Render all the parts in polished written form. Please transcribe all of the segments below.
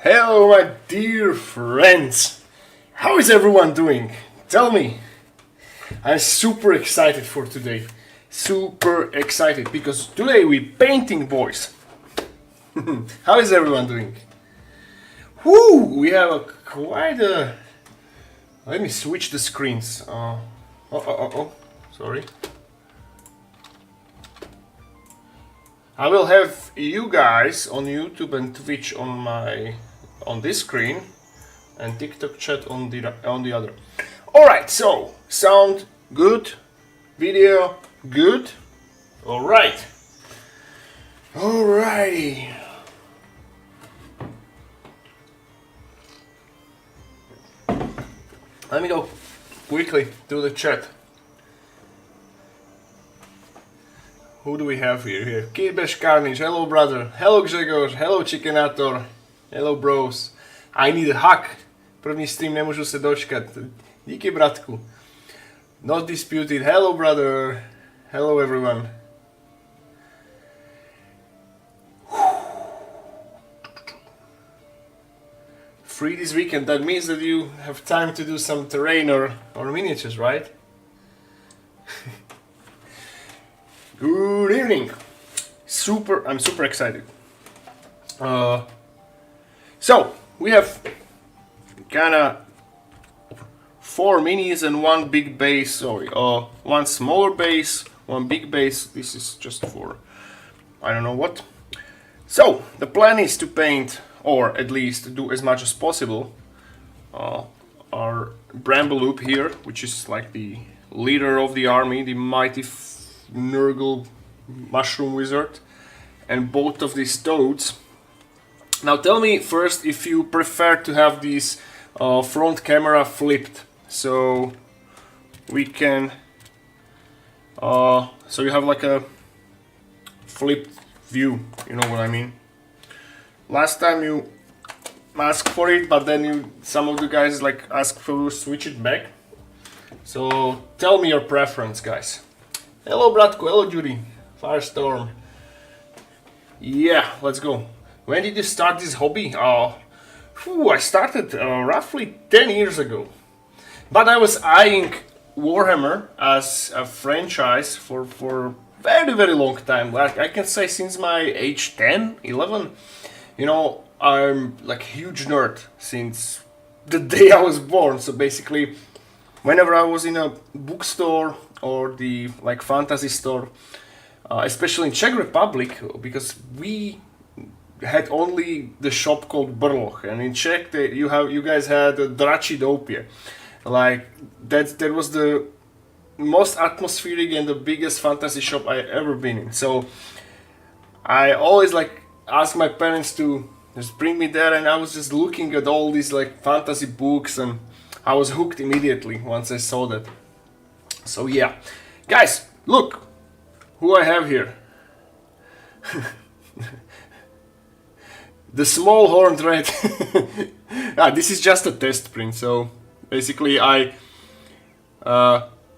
Hello my dear friends! How is everyone doing? Tell me! I'm super excited for today. Super excited because today we painting, boys. How is everyone doing? Woo! We have quite a... Let me switch the screens. Sorry. I will have you guys on YouTube and Twitch on this screen, and TikTok chat on the other. All right, so sound good, video good. All right, alrighty. Let me go quickly to the chat. Who do we have here? Kirbesh Carnage, hello brother, hello Grzegorz, hello Chickenator, hello bros. I need a hug. První stream, nemůžu se dočkat. Díky bratku. Not disputed, hello brother, hello everyone. Free this weekend, that means that you have time to do some terrain or miniatures, right? Good evening. I'm super excited. So we have kinda 4 minis and one big base. Sorry, one smaller base, one big base. This is just for I don't know what. So the plan is to paint, or at least do as much as possible, our Bramble Loop here, which is like the leader of the army, the mighty Nurgle mushroom wizard, and both of these toads. Now tell me first if you prefer to have these front camera flipped, so we can so you have like a flipped view, you know what I mean. Last time you asked for it, but then some of the guys like asked for switch it back. So tell me your preference, guys. Hello Bratko, hello Judy, Firestorm. Yeah, let's go. When did you start this hobby? I started roughly 10 years ago. But I was eyeing Warhammer as a franchise for very long time. Like I can say since my age 10, 11. You know, I'm like a huge nerd since the day I was born. So basically, whenever I was in a bookstore or the like fantasy store, especially in Czech Republic, because we had only the shop called Brloch, and in Czech you guys had Dračí Doupě. Like that was the most atmospheric and the biggest fantasy shop I ever been in. So I always like asked my parents to just bring me there, and I was just looking at all these like fantasy books, and I was hooked immediately once I saw that. So yeah, guys, look who I have here. The small horned rat. This is just a test print, so basically I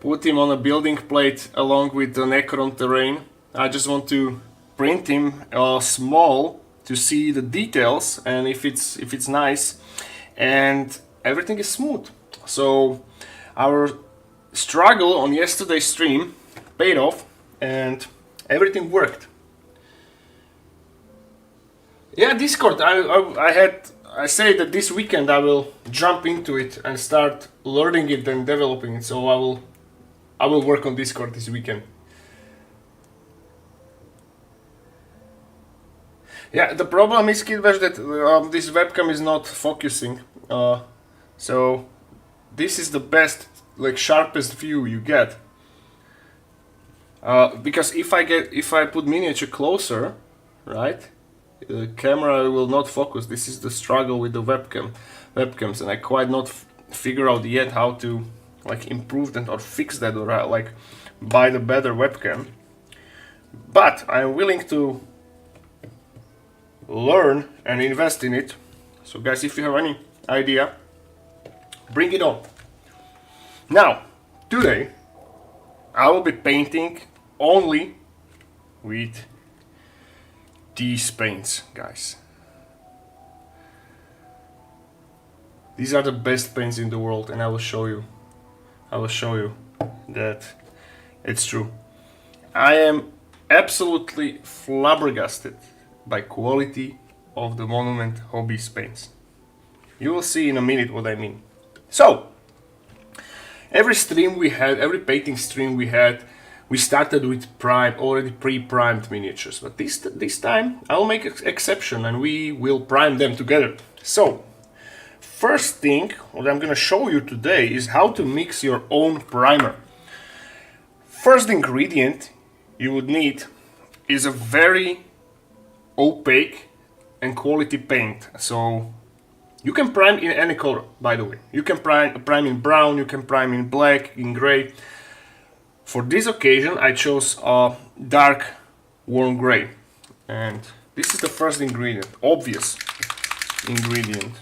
put him on a building plate along with the Necron terrain. I just want to print him small to see the details and if it's nice, and everything is smooth. So our struggle on yesterday's stream paid off and everything worked. Yeah, Discord. I say that this weekend I will jump into it and start learning it and developing it. So I will work on Discord this weekend. Yeah, the problem is, Kidbash, that this webcam is not focusing. So this is the best, like sharpest view you get. Because if I put miniature closer, right? The camera will not focus. This is the struggle with the webcams, and I quite not figure out yet how to like improve that or fix that, or like buy the better webcam. But I'm willing to learn and invest in it. So guys, if you have any idea, bring it on. Now, today I will be painting only with these paints, guys. These are the best paints in the world, and I will show you that it's true. I am absolutely flabbergasted by quality of the Monument Hobbies paints. You will see in a minute what I mean. So, every painting stream we had, we started with already pre-primed miniatures. But this time, I'll make an exception and we will prime them together. So, first thing, what I'm gonna show you today is how to mix your own primer. First ingredient you would need is a very opaque and quality paint. So you can prime in any color, by the way. You can prime in brown, you can prime in black, in gray. For this occasion I chose a dark warm gray. And this is the first ingredient, obvious ingredient.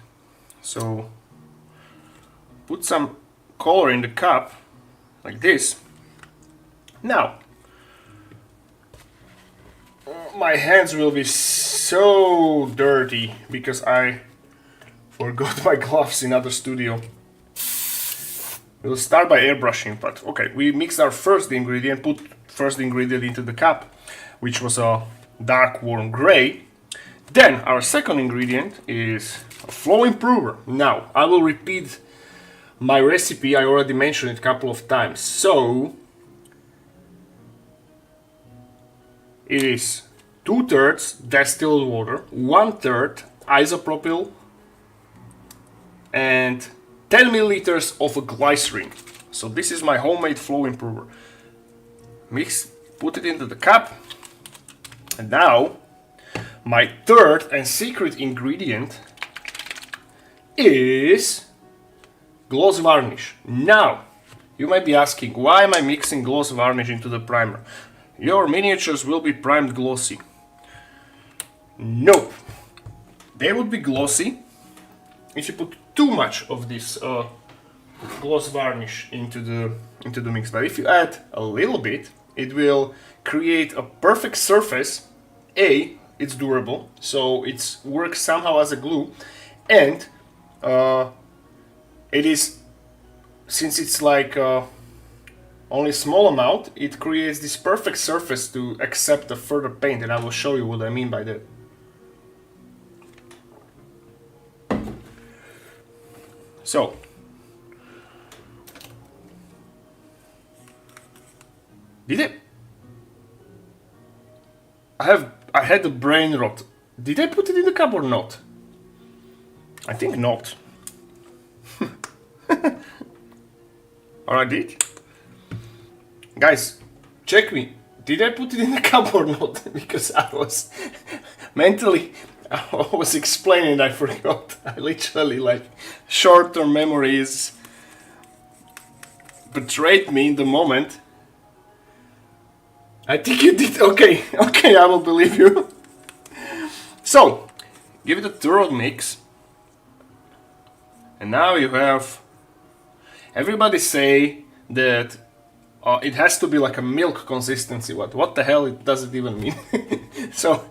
So put some color in the cup, like this. Now, my hands will be so dirty because I forgot my gloves in other studio. We'll start by airbrushing, but okay, we mixed our first ingredient, put first ingredient into the cup, which was a dark warm gray. Then our second ingredient is a flow improver. Now, I will repeat my recipe, I already mentioned it a couple of times. So, it is 2/3 distilled water, 1/3 isopropyl, and 10 milliliters of a glycerin. So this is my homemade flow improver. Mix, put it into the cup, and now my third and secret ingredient is gloss varnish. Now, you might be asking, why am I mixing gloss varnish into the primer? Your miniatures will be primed glossy. Nope. They would be glossy if you put too much of this gloss varnish into the mix. But if you add a little bit, it will create a perfect surface. It's durable, so it works somehow as a glue, and it is, since it's like only a small amount, it creates this perfect surface to accept a further paint, and I will show you what I mean by that. So, I had a brain rot. Did I put it in the cup or not? I think not. Or I did? Guys, check me. Did I put it in the cup or not? Because I was mentally, I was explaining, I forgot. I literally, like, short-term memories betrayed me in the moment. I think you did. Okay, I will believe you. So, give it a thorough mix. And now you have, everybody say that it has to be like a milk consistency. What the hell does it even mean? So,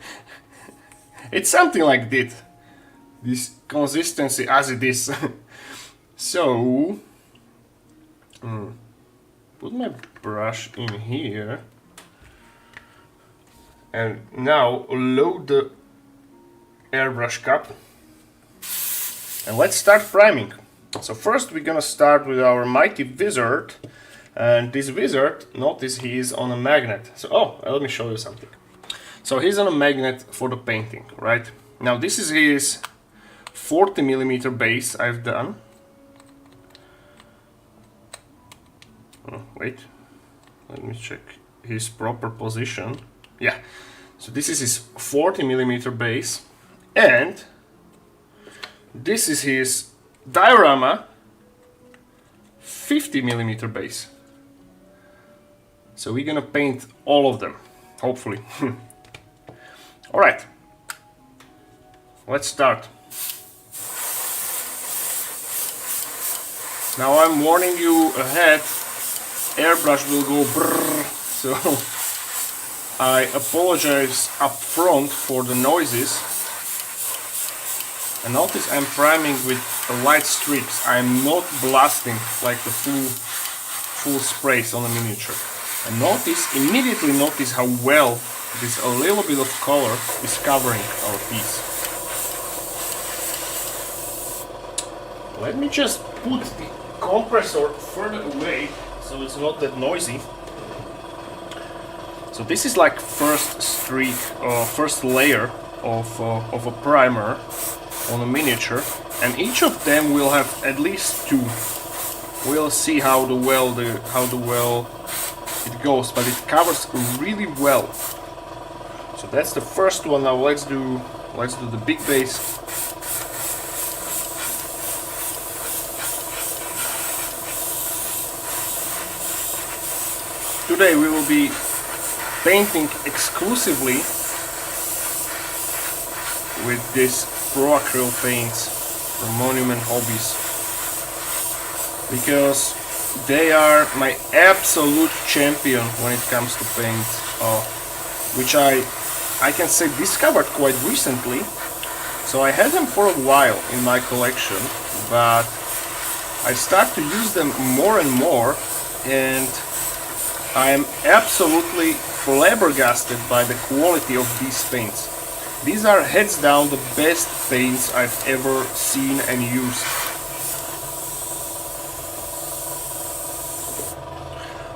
it's something like this consistency as it is. So, put my brush in here. And now load the airbrush cup. And let's start priming. So first we're gonna start with our mighty wizard. And this wizard, notice he is on a magnet. So, let me show you something. So he's on a magnet for the painting, right? Now this is his 40mm base I've done. Oh, wait, let me check his proper position. Yeah, so this is his 40mm base, and this is his diorama 50mm base. So we're gonna paint all of them, hopefully. Alright, let's start. Now I'm warning you ahead, airbrush will go brrr, so I apologize up front for the noises. And notice I'm priming with light streaks. I'm not blasting like the full sprays on the miniature. And immediately notice how well this a little bit of color is covering our piece. Let me just put the compressor further away so it's not that noisy. So this is like first streak, first layer of a primer on a miniature, and each of them will have at least 2. We'll see how well it goes, but it covers really well. So that's the first one. Now let's do the big base. Today we will be painting exclusively with this Pro Acryl paints from Monument Hobbies, because they are my absolute champion when it comes to paint, which I can say discovered quite recently. So I had them for a while in my collection, but I start to use them more and more, and I am absolutely flabbergasted by the quality of these paints. These are heads down the best paints I've ever seen and used.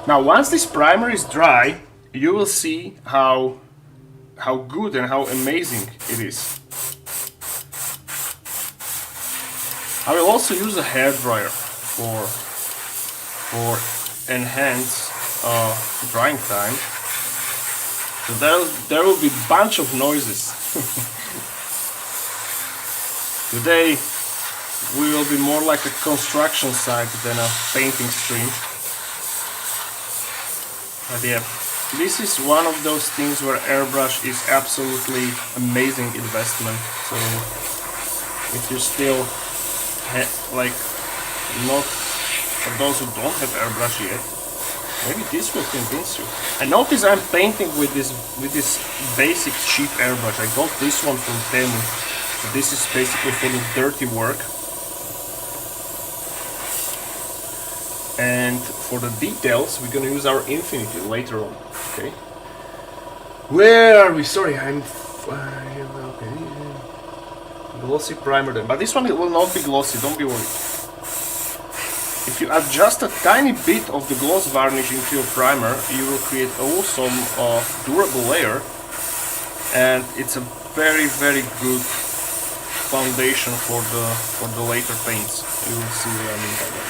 Now once this primer is dry, you will see how good and how amazing it is. I will also use a hairdryer for enhanced drying time. So there will be a bunch of noises. Today we will be more like a construction site than a painting stream. But yeah, this is one of those things where airbrush is absolutely amazing investment. So if you still like not, for those who don't have airbrush yet, maybe this will convince you. And notice I'm painting with this basic cheap airbrush. I got this one from Temu. So this is basically for the dirty work. And for the details, we're gonna use our Infinity later on. Okay. Where are we? Sorry, I'm okay. Glossy primer then, but this one will not be glossy. Don't be worried. If you adjust a tiny bit of the gloss varnish into your primer, you will create awesome durable layer, and it's a very good foundation for the later paints. You will see what I mean by that.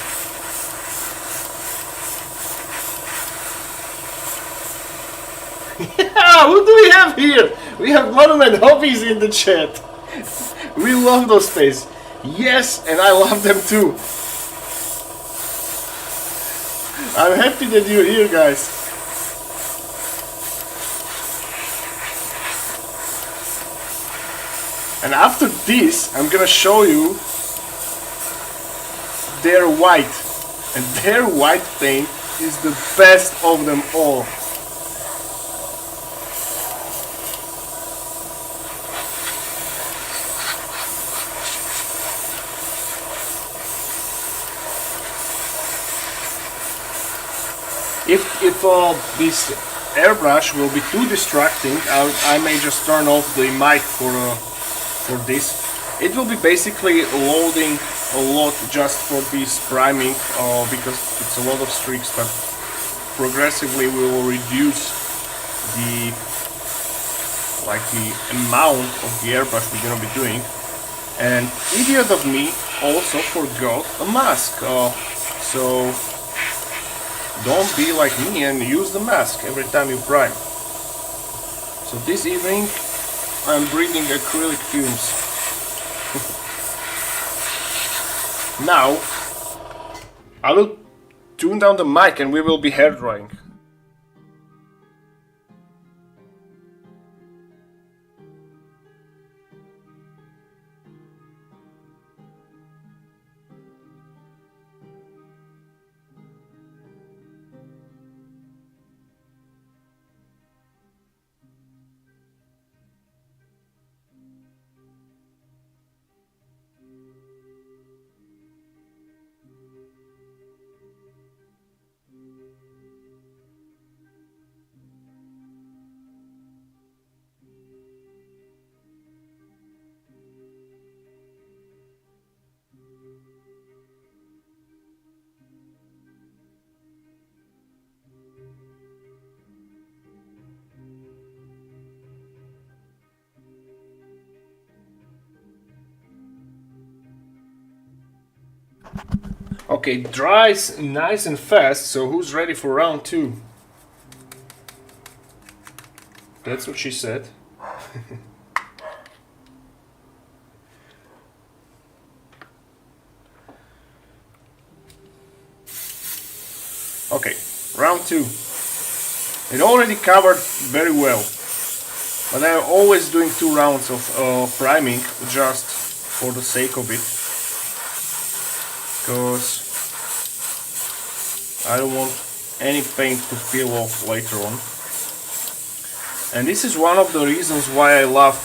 Yeah, who do we have here? We have Monument Hobbies in the chat. We love those paints. Yes, and I love them too. I'm happy that you're here, guys. And after this, I'm gonna show you their white. And their white paint is the best of them all. If this airbrush will be too distracting, I may just turn off the mic for this. It will be basically loading a lot just for this priming, because it's a lot of streaks, but progressively we will reduce the amount of the airbrush we're gonna be doing. And idiot of me also forgot a mask, so don't be like me and use the mask every time you prime. So this evening I'm breathing acrylic fumes. Now I will tune down the mic and we will be hair drying. Okay, dries nice and fast, so who's ready for round 2? That's what she said. Okay, round 2. It already covered very well, but I'm always doing 2 rounds of priming just for the sake of it, because I don't want any paint to peel off later on. And this is one of the reasons why I love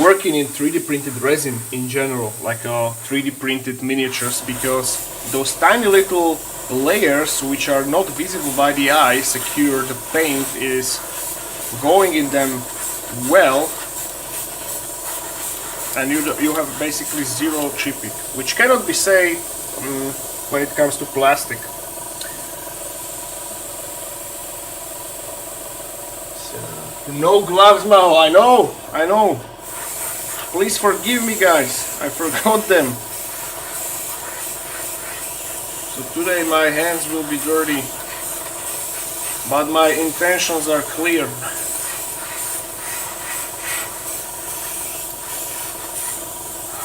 working in 3D printed resin in general, like 3D printed miniatures, because those tiny little layers which are not visible by the eye secure the paint is going in them well, and you have basically zero chipping, which cannot be said when it comes to plastic. No gloves, Maho. I know. Please forgive me, guys. I forgot them. So today my hands will be dirty, but my intentions are clear.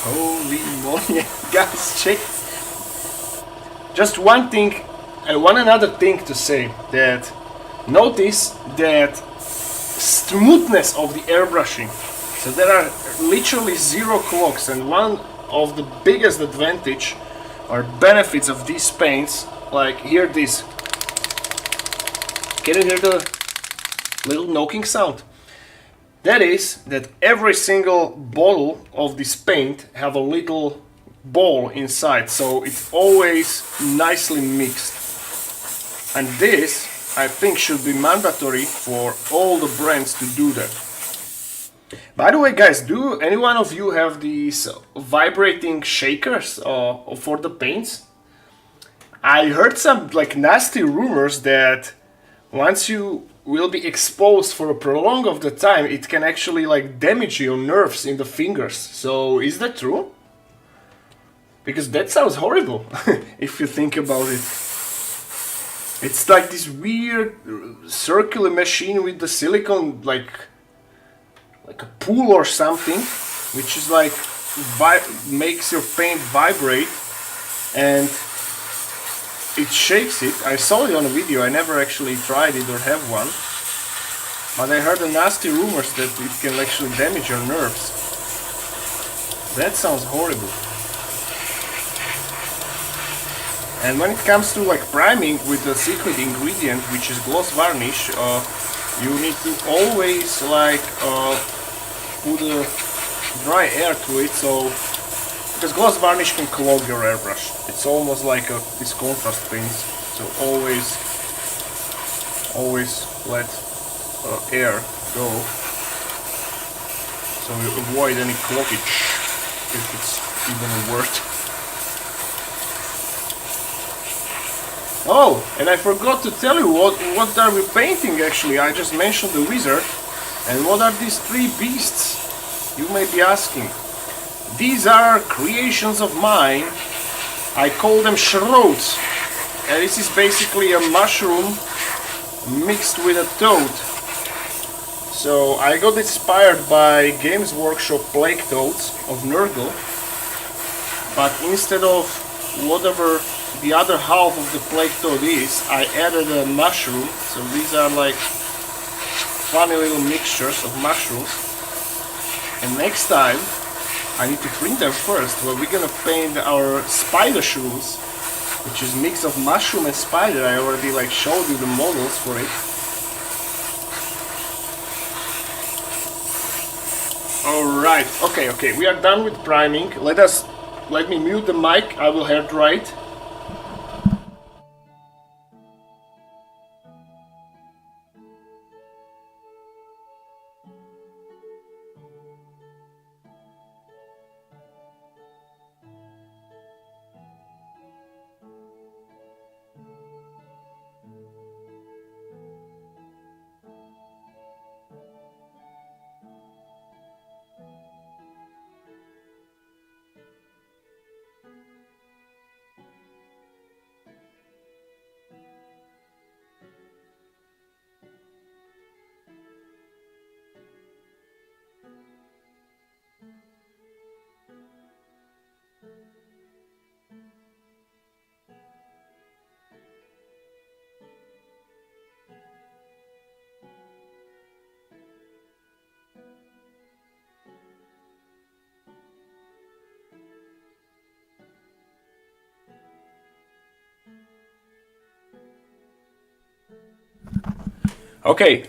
Holy moly, guys, check. Just one thing, and one another thing to say, that notice that smoothness of the airbrushing. So there are literally zero clogs, and one of the biggest advantage or benefits of these paints, like hear this. Can you hear the little knocking sound? That is that every single bottle of this paint have a little ball inside, so it's always nicely mixed. And this, I think, should be mandatory for all the brands to do that. By the way, guys, do any one of you have these vibrating shakers for the paints? I heard some like nasty rumors that once you will be exposed for a prolonged of the time, it can actually like damage your nerves in the fingers. So is that true? Because that sounds horrible if you think about it. It's like this weird circular machine with the silicone, like a pool or something, which is like makes your paint vibrate, and it shakes it. I saw it on a video. I never actually tried it or have one, but I heard the nasty rumors that it can actually damage your nerves. That sounds horrible. And when it comes to like priming with the secret ingredient, which is gloss varnish, you need to always like put a dry air to it, so because gloss varnish can clog your airbrush. It's almost like this contrast paints, so always let air go, so you avoid any cloggage, if it's even a word. Oh, and I forgot to tell you what are we painting actually. I just mentioned the wizard. And what are these 3 beasts? You may be asking. These are creations of mine. I call them shrouds. And this is basically a mushroom mixed with a toad. So I got inspired by Games Workshop Plague Toads of Nurgle. But instead of whatever the other half of the plague toad is, I added a mushroom. So these are like funny little mixtures of mushrooms. And next time I need to print them first, but we're gonna paint our spider shrooms, which is mix of mushroom and spider. I already like showed you the models for it. Alright, okay, we are done with priming. Let me mute the mic, I will hair dry it. Okay,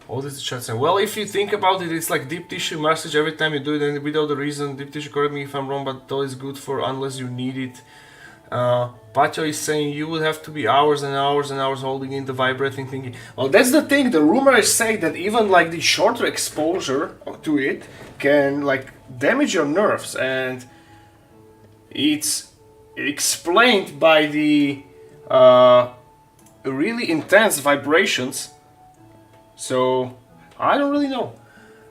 what is the chat saying? Well, if you think about it, it's like deep tissue massage every time you do it, and without the reason. Deep tissue, correct me if I'm wrong, but that is good for unless you need it. Pacho is saying you would have to be hours and hours and hours holding in the vibrating thingy. Well, that's the thing. The rumors say that even like the shorter exposure to it can like damage your nerves, and it's explained by the really intense vibrations. So I don't really know.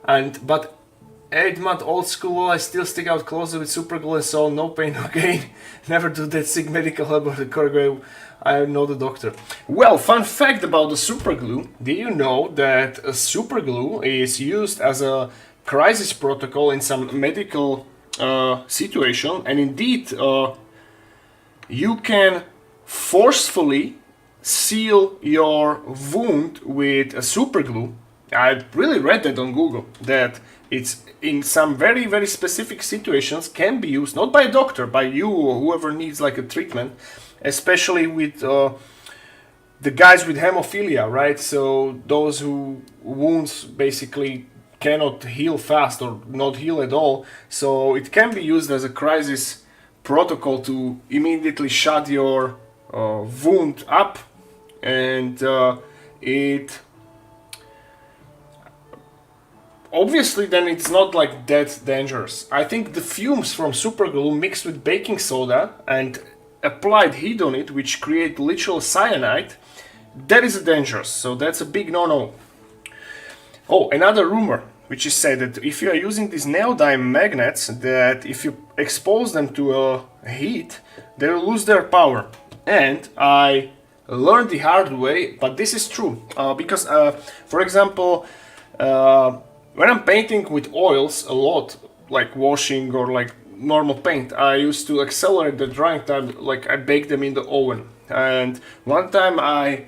But 8 month old school, I still stick out closer with super glue and so no pain, no gain. Never do that sick medical help about the correct. I am not a doctor. Well, fun fact about the super glue. Did you know that super glue is used as a crisis protocol in some medical situation, and indeed you can forcefully seal your wound with a super glue. I really read that on Google, that it's in some very, very specific situations can be used, not by a doctor, by you or whoever needs like a treatment, especially with the guys with hemophilia, right? So those who wounds basically cannot heal fast or not heal at all. So it can be used as a crisis protocol to immediately shut your wound up, and it obviously then it's not like that dangerous. I think the fumes from super glue mixed with baking soda and applied heat on it, which create literal cyanide, that is dangerous. So that's a big no-no. Oh, another rumor, which is said that if you are using these neodyme magnets, that if you expose them to heat, they will lose their power. And I learned the hard way, but this is true. Because, for example, when I'm painting with oils a lot, like washing or like normal paint, I used to accelerate the drying time, like I bake them in the oven. And one time I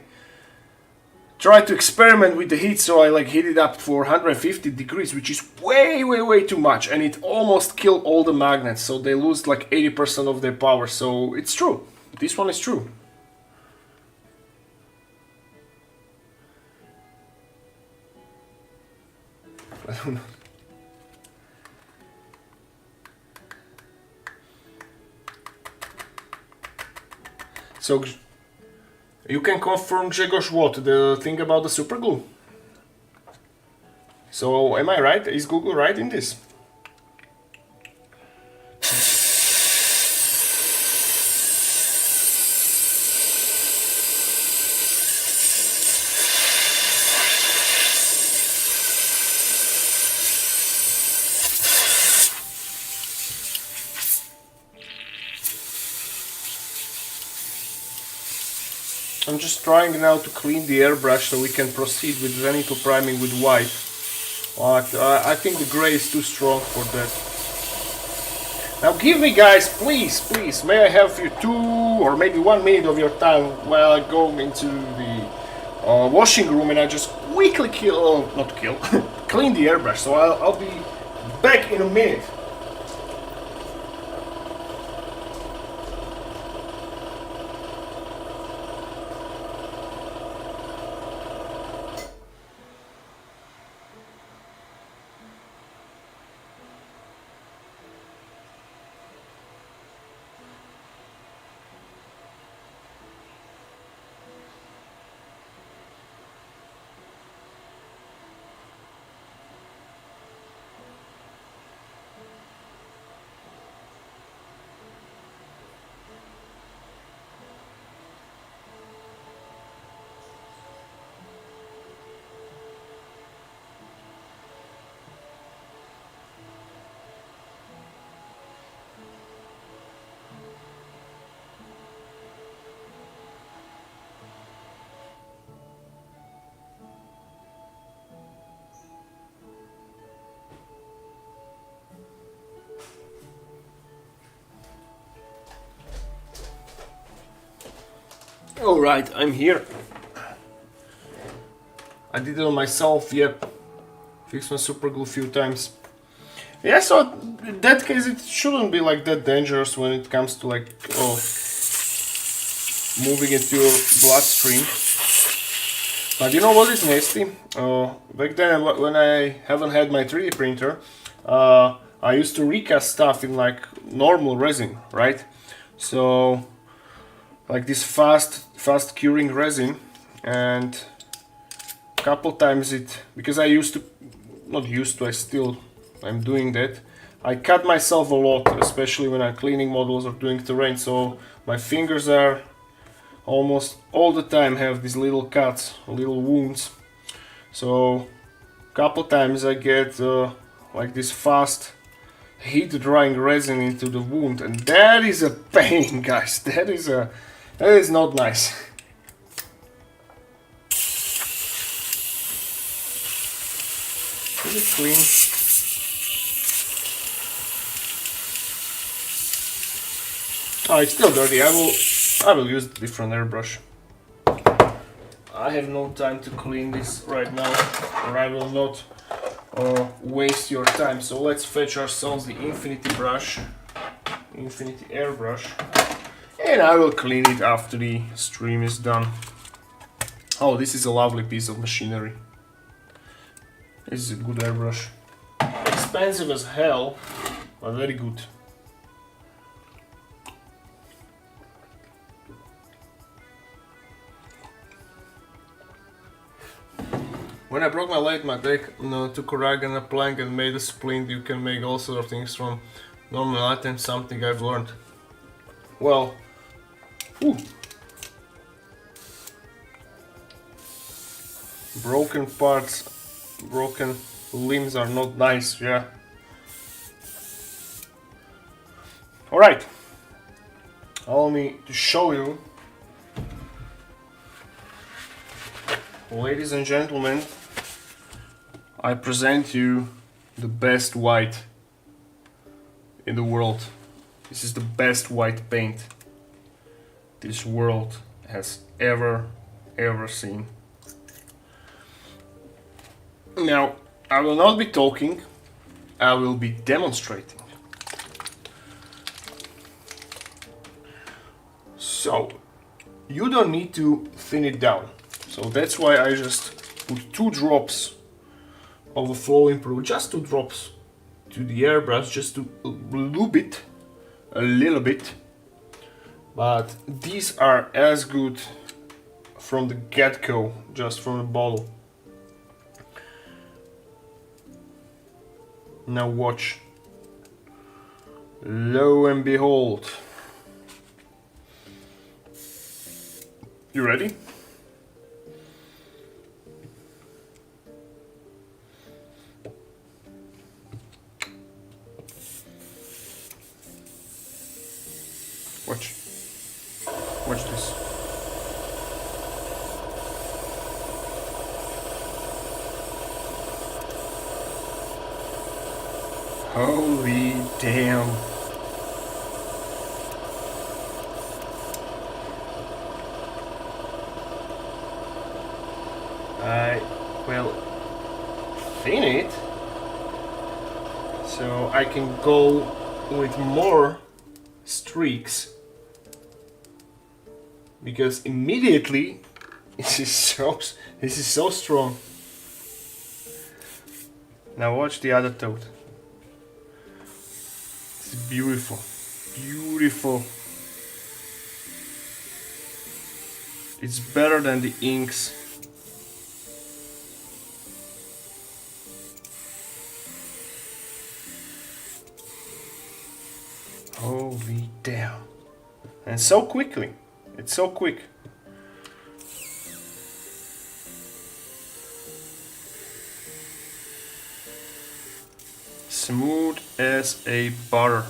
tried to experiment with the heat, so I like heat it up for 150 degrees, which is way too much, and it almost killed all the magnets, so they lose like 80% of their power. So it's true. This one is true. I don't know. So you can confirm, Grzegorz, what? The thing about the super glue. So am I right? Is Google right in this? I'm just trying now to clean the airbrush so we can proceed with Veneto priming with white. But I think the gray is too strong for that. Now give me, guys, please, may I have you 2 or maybe 1 minute of your time while I go into the washing room and I just quickly clean the airbrush. So I'll be back in a minute. Alright, I'm here. I did it on myself, yep. Fixed my super glue a few times. Yeah, so in that case it shouldn't be like that dangerous when it comes to like moving into your bloodstream. But you know what is nasty? Back then, when I haven't had my 3D printer, I used to recast stuff in like normal resin, right? So like this fast curing resin, and a couple times because I used to, not used to, I'm doing that. I cut myself a lot, especially when I'm cleaning models or doing terrain, so my fingers are almost all the time have these little cuts, little wounds. So a couple times I get like this fast heat drying resin into the wound, and that is a pain, guys. That is not nice. Is it clean? Oh, it's still dirty. I will use a different airbrush. I have no time to clean this right now, or I will not waste your time. So let's fetch ourselves the Infinity brush, Infinity airbrush, and I will clean it after the stream is done. Oh, this is a lovely piece of machinery. This is a good airbrush. Expensive as hell, but very good. When I broke my leg, my deck took a rag and a plank and made a splint. You can make all sorts of things from normal items, something I've learned. Well, broken parts, broken limbs are not nice, yeah. Alright, allow me to show you, ladies and gentlemen, I present you the best white in the world. This is the best white paint this world has ever seen. Now, I will not be talking, I will be demonstrating. So, you don't need to thin it down. So that's why I just put 2 drops of a flowing pro, just 2 drops to the airbrush, just to lube it a little bit. But these are as good from the get-go, just from the bottle. Now watch. Lo and behold. You ready? Watch. Watch this. Holy damn. I will thin it so I can go with more streaks, because immediately this is so strong. Now watch the other toad. It's beautiful, beautiful. It's better than the inks. Holy damn. And so quickly. It's so quick. Smooth as a butter.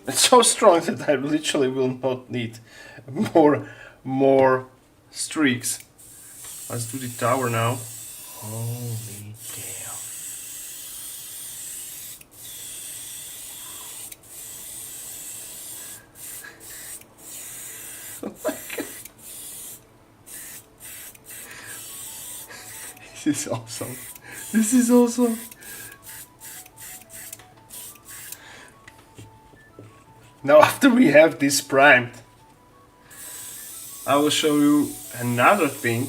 It's so strong that I literally will not need more streaks. Let's do the tower now. Holy damn. Oh my god. This is awesome. This is awesome. Now after we have this primed, I will show you another thing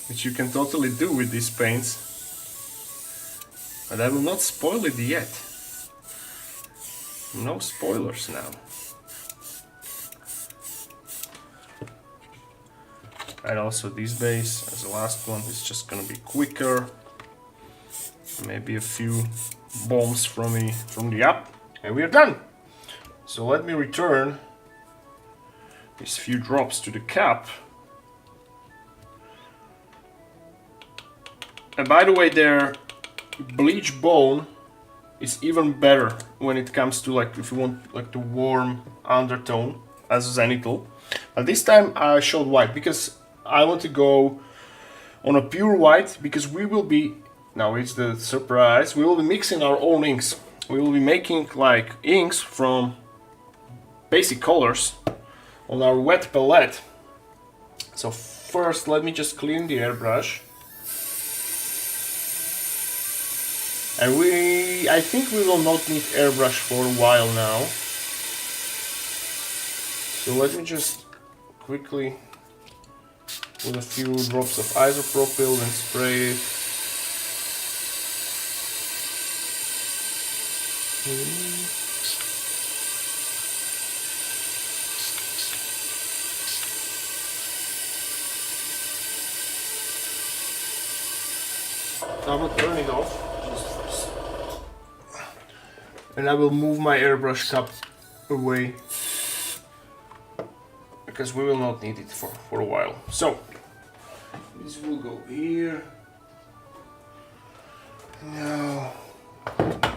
which you can totally do with these paints, but I will not spoil it yet. No spoilers now. And also this base as the last one is just gonna be quicker. Maybe a few bombs from the up, and we're done. So let me return these few drops to the cap. And by the way, their bleach bone is even better when it comes to, like, if you want like the warm undertone as zenithal. But this time I showed white because I want to go on a pure white, because we will be, now it's the surprise, we will be mixing our own inks. We will be making like inks from basic colors on our wet palette. So first let me just clean the airbrush. And I think we will not need airbrush for a while now. So let me just quickly put a few drops of isopropyl and spray it. I will turn it off just first. And I will move my airbrush cup away, because we will not need it for a while. So this will go here. Now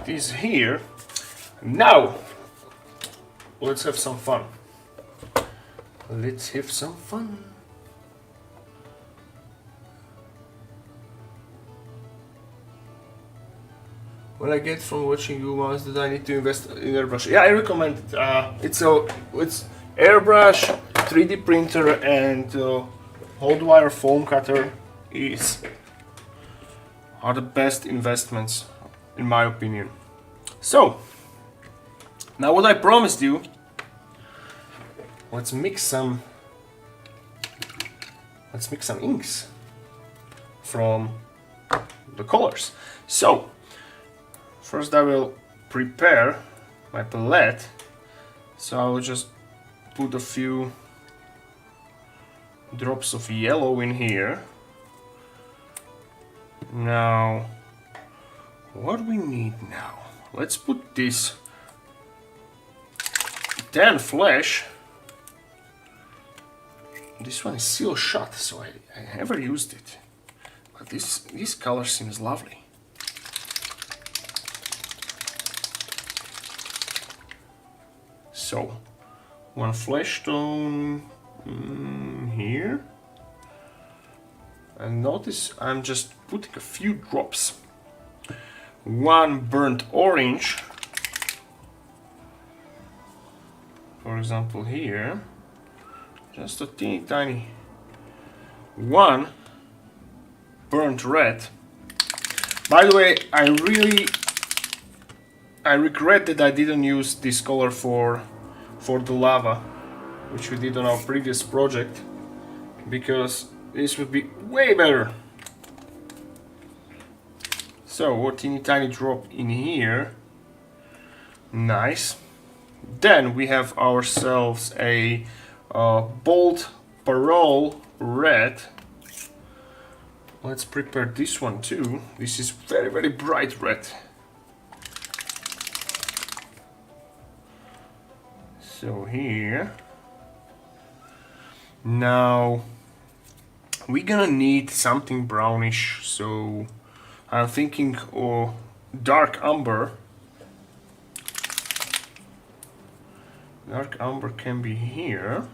this here. Now let's have some fun. Let's have some fun. What I get from watching you was that I need to invest in airbrush. Yeah, I recommend it. It's airbrush, 3D printer, and hot wire foam cutter are the best investments in my opinion. So now what I promised you, let's mix some inks from the colors. So first I will prepare my palette. So I will just put a few drops of yellow in here. Now what we need now, let's put this tan flesh. This one is seal shut, so I never used it, but this color seems lovely. So one flesh tone here, and notice I'm just putting a few drops. One burnt orange, for example here, just a teeny tiny. One burnt red. By the way, I regret that I didn't use this color for the lava, which we did on our previous project, because this would be way better. So a teeny tiny drop in here. Nice. Then we have ourselves a bold parole red. Let's prepare this one too. This is very, very bright red. So here. Now we're gonna need something brownish, so I'm thinking dark umber. Dark umber can be here.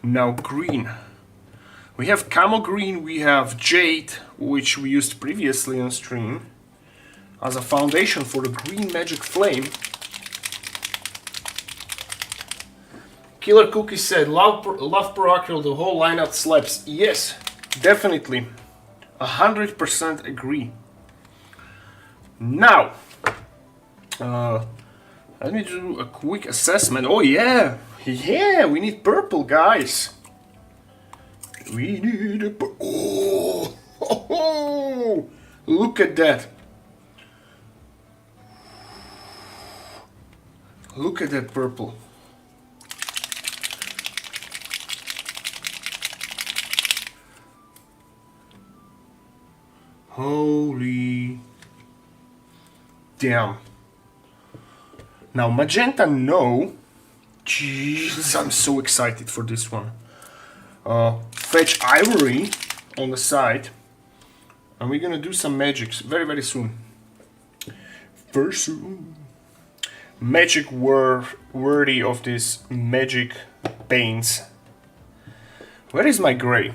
Now green. We have camo green, we have jade, which we used previously on stream as a foundation for the green magic flame. Killer Cookie said, love Parochial, the whole lineup slaps. Yes, definitely. 100% agree. Now, Let me do a quick assessment. Oh yeah! Yeah, we need purple, guys! We need a purple. Oh! Oh! Look at that! Look at that purple. Holy damn. Now magenta, no. Jeez, I'm so excited for this one. Fetch ivory on the side. And we're gonna do some magics very, very soon. Very soon. Magic worthy of this magic paints. Where is my gray?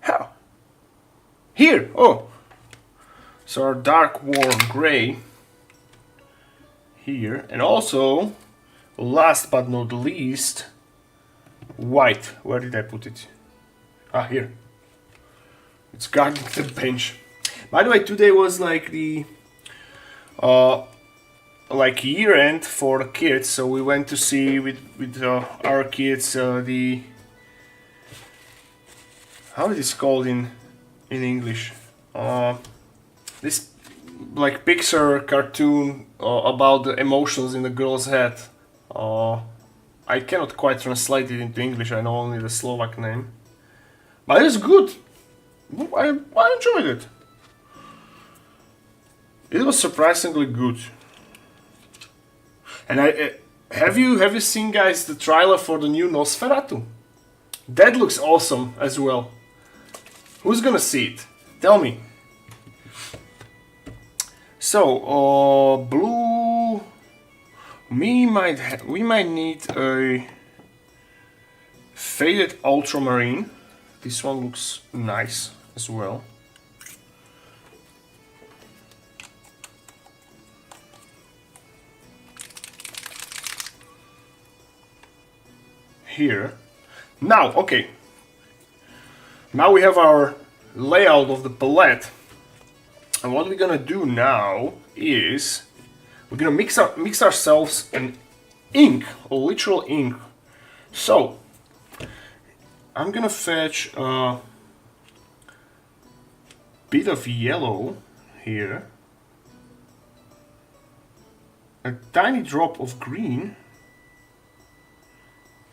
How? Here! Oh! So our dark warm gray here, and also, last but not least, white. Where did I put it? Ah, here. It's guarding the bench. By the way, today was like the like year end for the kids, so we went to see with our kids the, how it is called in English, this like Pixar cartoon about the emotions in the girl's head. I cannot quite translate it into English, I know only the Slovak name, but it's good. I enjoyed it. It was surprisingly good. And have you seen, guys, the trailer for the new Nosferatu? That looks awesome as well. Who's gonna see it? Tell me. So, blue. We might need a faded ultramarine. This one looks nice as well. Here. Now, okay. Now we have our layout of the palette. And what we're gonna do now is we're gonna mix ourselves an ink, a literal ink. So I'm gonna fetch a bit of yellow here, a tiny drop of green,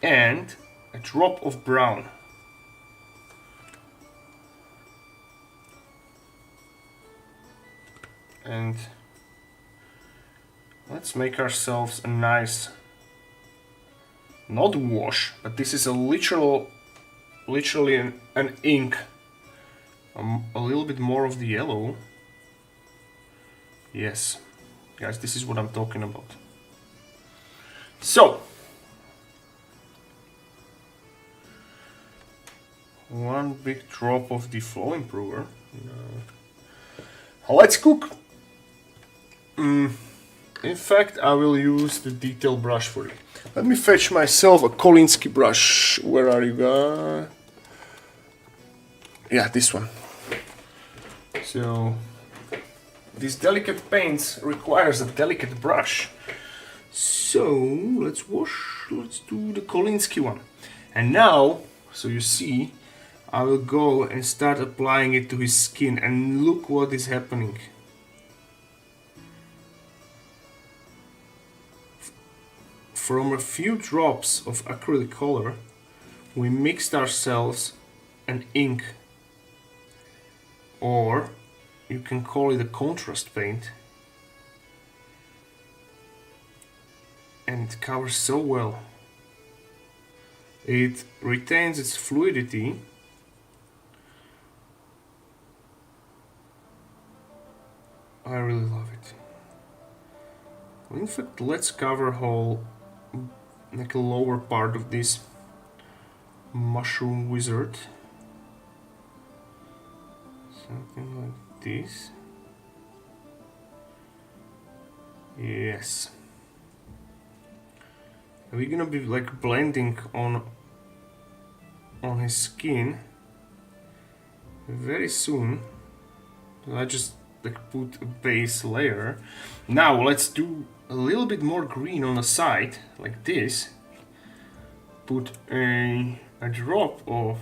and a drop of brown. And let's make ourselves a nice, not wash, but this is a literally an ink. A little bit more of the yellow. Yes, guys, this is what I'm talking about. So, one big drop of the flow improver. Let's cook. In fact, I will use the detail brush for it. Let me fetch myself a Kolinsky brush. Where are you guys? Yeah, this one. So, these delicate paints requires a delicate brush. So, let's wash. Let's do the Kolinsky one. And now, so you see, I will go and start applying it to his skin, and look what is happening. From a few drops of acrylic color, we mixed ourselves an ink, or you can call it a contrast paint, and it covers so well. It retains its fluidity. I really love it. In fact, let's cover whole, like a lower part of this mushroom wizard. Something like this. Yes. We're gonna be like blending on on his skin very soon. So I just like put a base layer. Now let's do a little bit more green on the side, like this. Put a drop of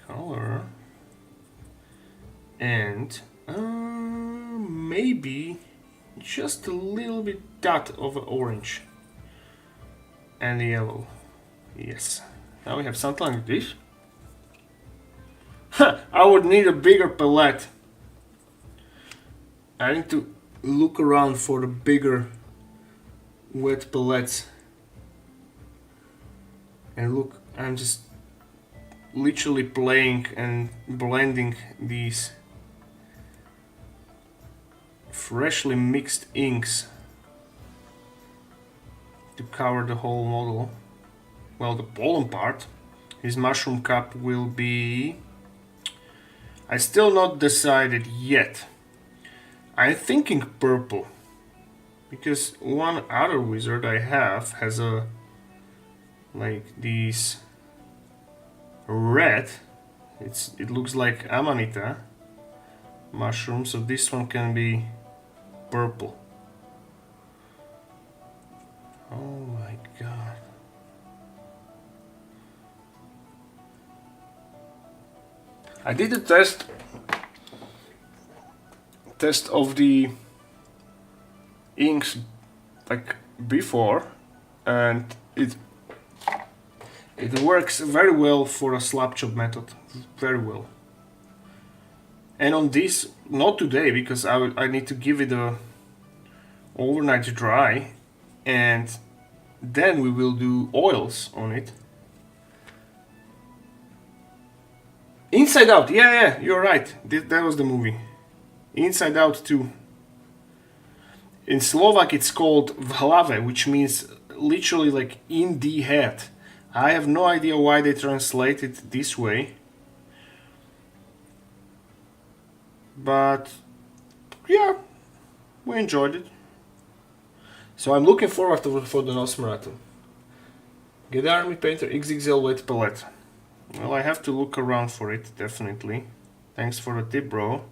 color and maybe just a little bit dot of orange and yellow. Yes. Now we have something like this. I would need a bigger palette. I need to look around for the bigger wet palettes. And look, I'm just literally playing and blending these freshly mixed inks to cover the whole model. Well, the pollen part, his mushroom cap will be... I still not decided yet. I'm thinking purple, because one other wizard I have has a like these red. It looks like Amanita mushroom, so this one can be purple. Oh my god. I did a test of the inks like before, and it works very well for a slap chop method, very well. And on this, not today, because I need to give it a overnight dry, and then we will do oils on it. Inside Out, yeah, you're right. That was the movie. Inside Out 2. In Slovak it's called v hlave, which means literally like in the head. I have no idea why they translate it this way. But yeah, we enjoyed it. So I'm looking forward for the Nosferatu. Get Army Painter XXL Wet Palette. Well, I have to look around for it, definitely. Thanks for the tip, bro.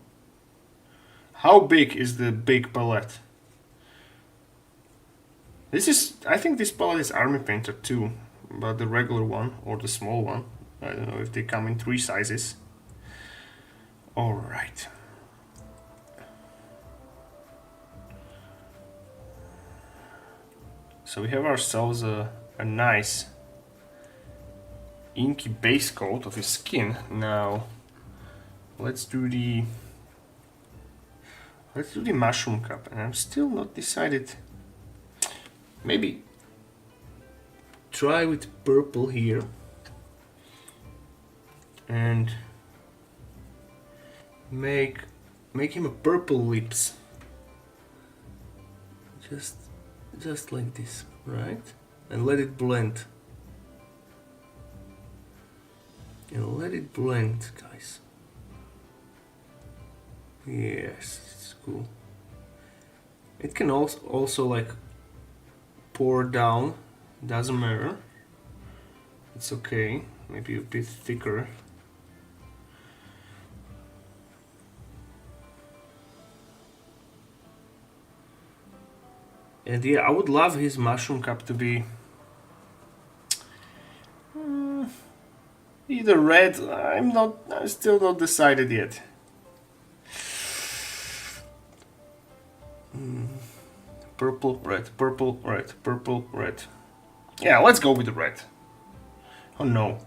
How big is the big palette? This is... I think this palette is Army Painter too, but the regular one or the small one. I don't know if they come in 3 sizes. Alright. So we have ourselves a nice inky base coat of his skin. Now let's do the mushroom cap, and I'm still not decided. Maybe try with purple here and make him a purple lips, just like this, right? And let it blend. And let it blend, guys. Yes, it's cool. It can also like pour down, doesn't matter. It's okay, maybe a bit thicker. And yeah, I would love his mushroom cap to be either red. I'm still not decided yet. Purple, red, purple, red, purple, red. Yeah, let's go with the red. Oh no.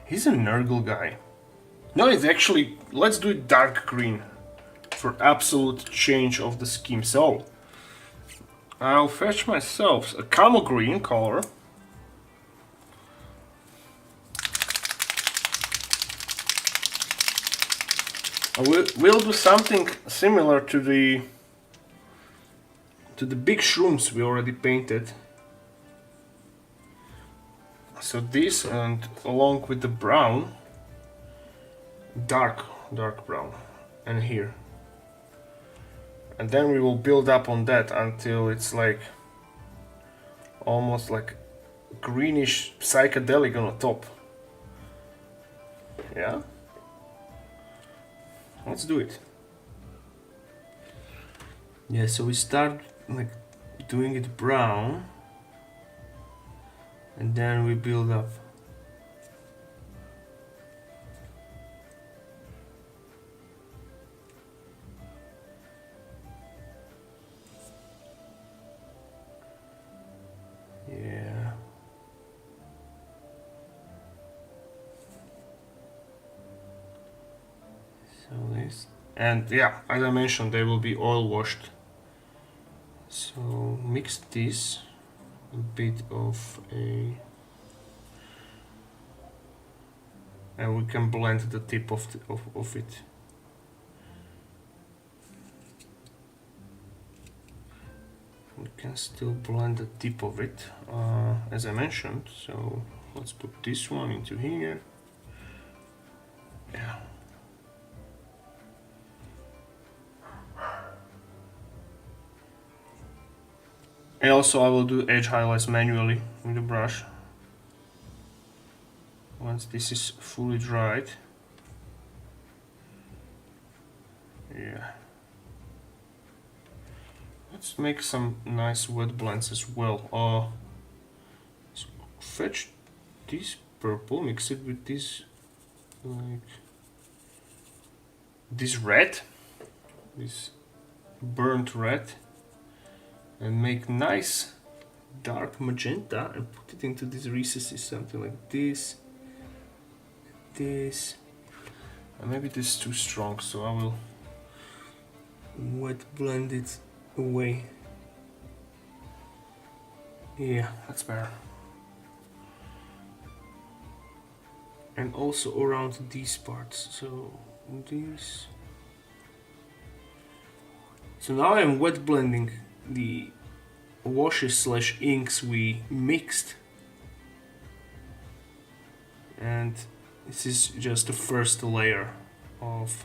He's a Nurgle guy. No, it's actually... Let's do it dark green for absolute change of the scheme. So, I'll fetch myself a camel green color. We'll do something similar to the big shrooms we already painted. So this, and along with the brown, dark brown, and here. And then we will build up on that until it's like almost like greenish psychedelic on the top. Yeah? Let's do it. Yeah, so we start like doing it brown and then we build up. Yeah. So this, and yeah, as I mentioned, they will be oil washed. So mix this a bit of a, and we can blend the tip of it. We can still blend the tip of it, as I mentioned. So let's put this one into here. Yeah. And also I will do edge highlights manually with the brush. Once this is fully dried. Yeah. Let's make some nice wet blends as well. So fetch this purple, mix it with this, like this red, this burnt red, and make nice dark magenta and put it into these recesses, something like this, this, and maybe this is too strong, so I will wet blend it away. Yeah, that's better. And also around these parts, so this. So now I'm wet blending the washes slash inks we mixed, and this is just the first layer of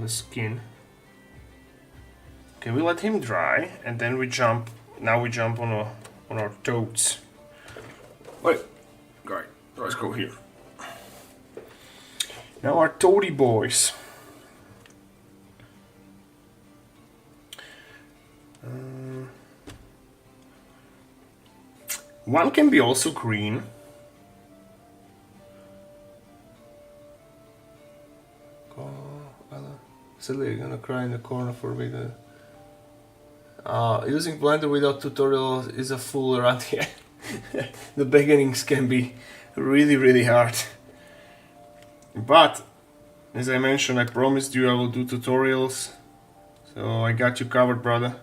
the skin. Okay, we let him dry, and then we jump. Now we jump on our toads. Wait, right, let's go here. Now our toady boys. One can be also green. Silly, gonna cry in the corner for me. Using Blender without tutorial is a fool around here. The beginnings can be really hard. But, as I mentioned, I promised you I will do tutorials. So I got you covered, brother.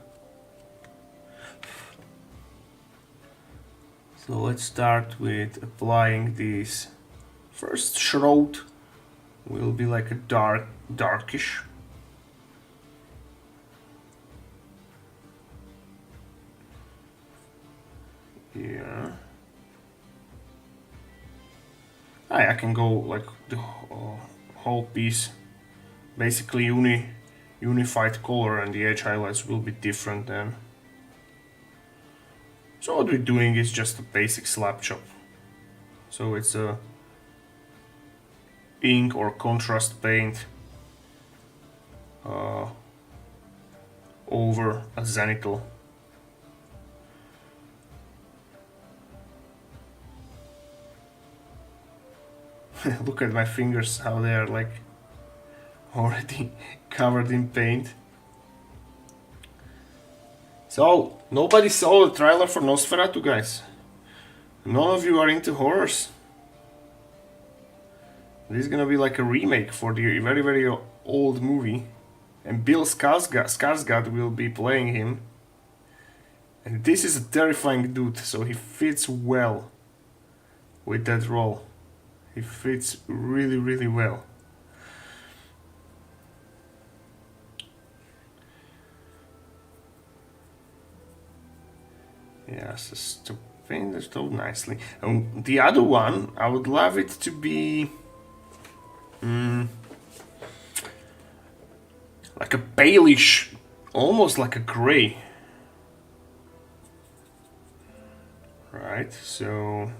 So let's start with applying these. First shroud will be like a darkish. Yeah. I can go like the whole piece, basically unified color, and the edge highlights will be different then. So what we're doing is just a basic slap chop. So it's a ink or contrast paint over a zenithal. Look at my fingers, how they are like already covered in paint. So, nobody saw the trailer for Nosferatu, guys. None of you are into horrors. This is gonna be like a remake for the very old movie. And Bill Skarsgård will be playing him. And this is a terrifying dude, so he fits well with that role. He fits really well. Yes, just to paint the stove nicely. The other one, I would love it to be like a palish, almost like a gray. Right, so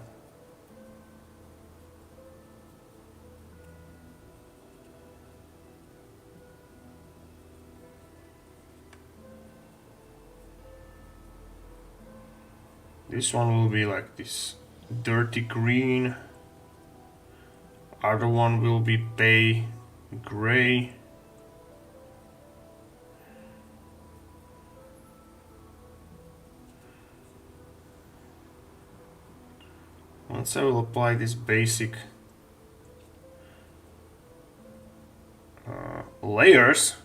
this one will be like this dirty green. Other one will be bay gray. Once I will apply this basic layers,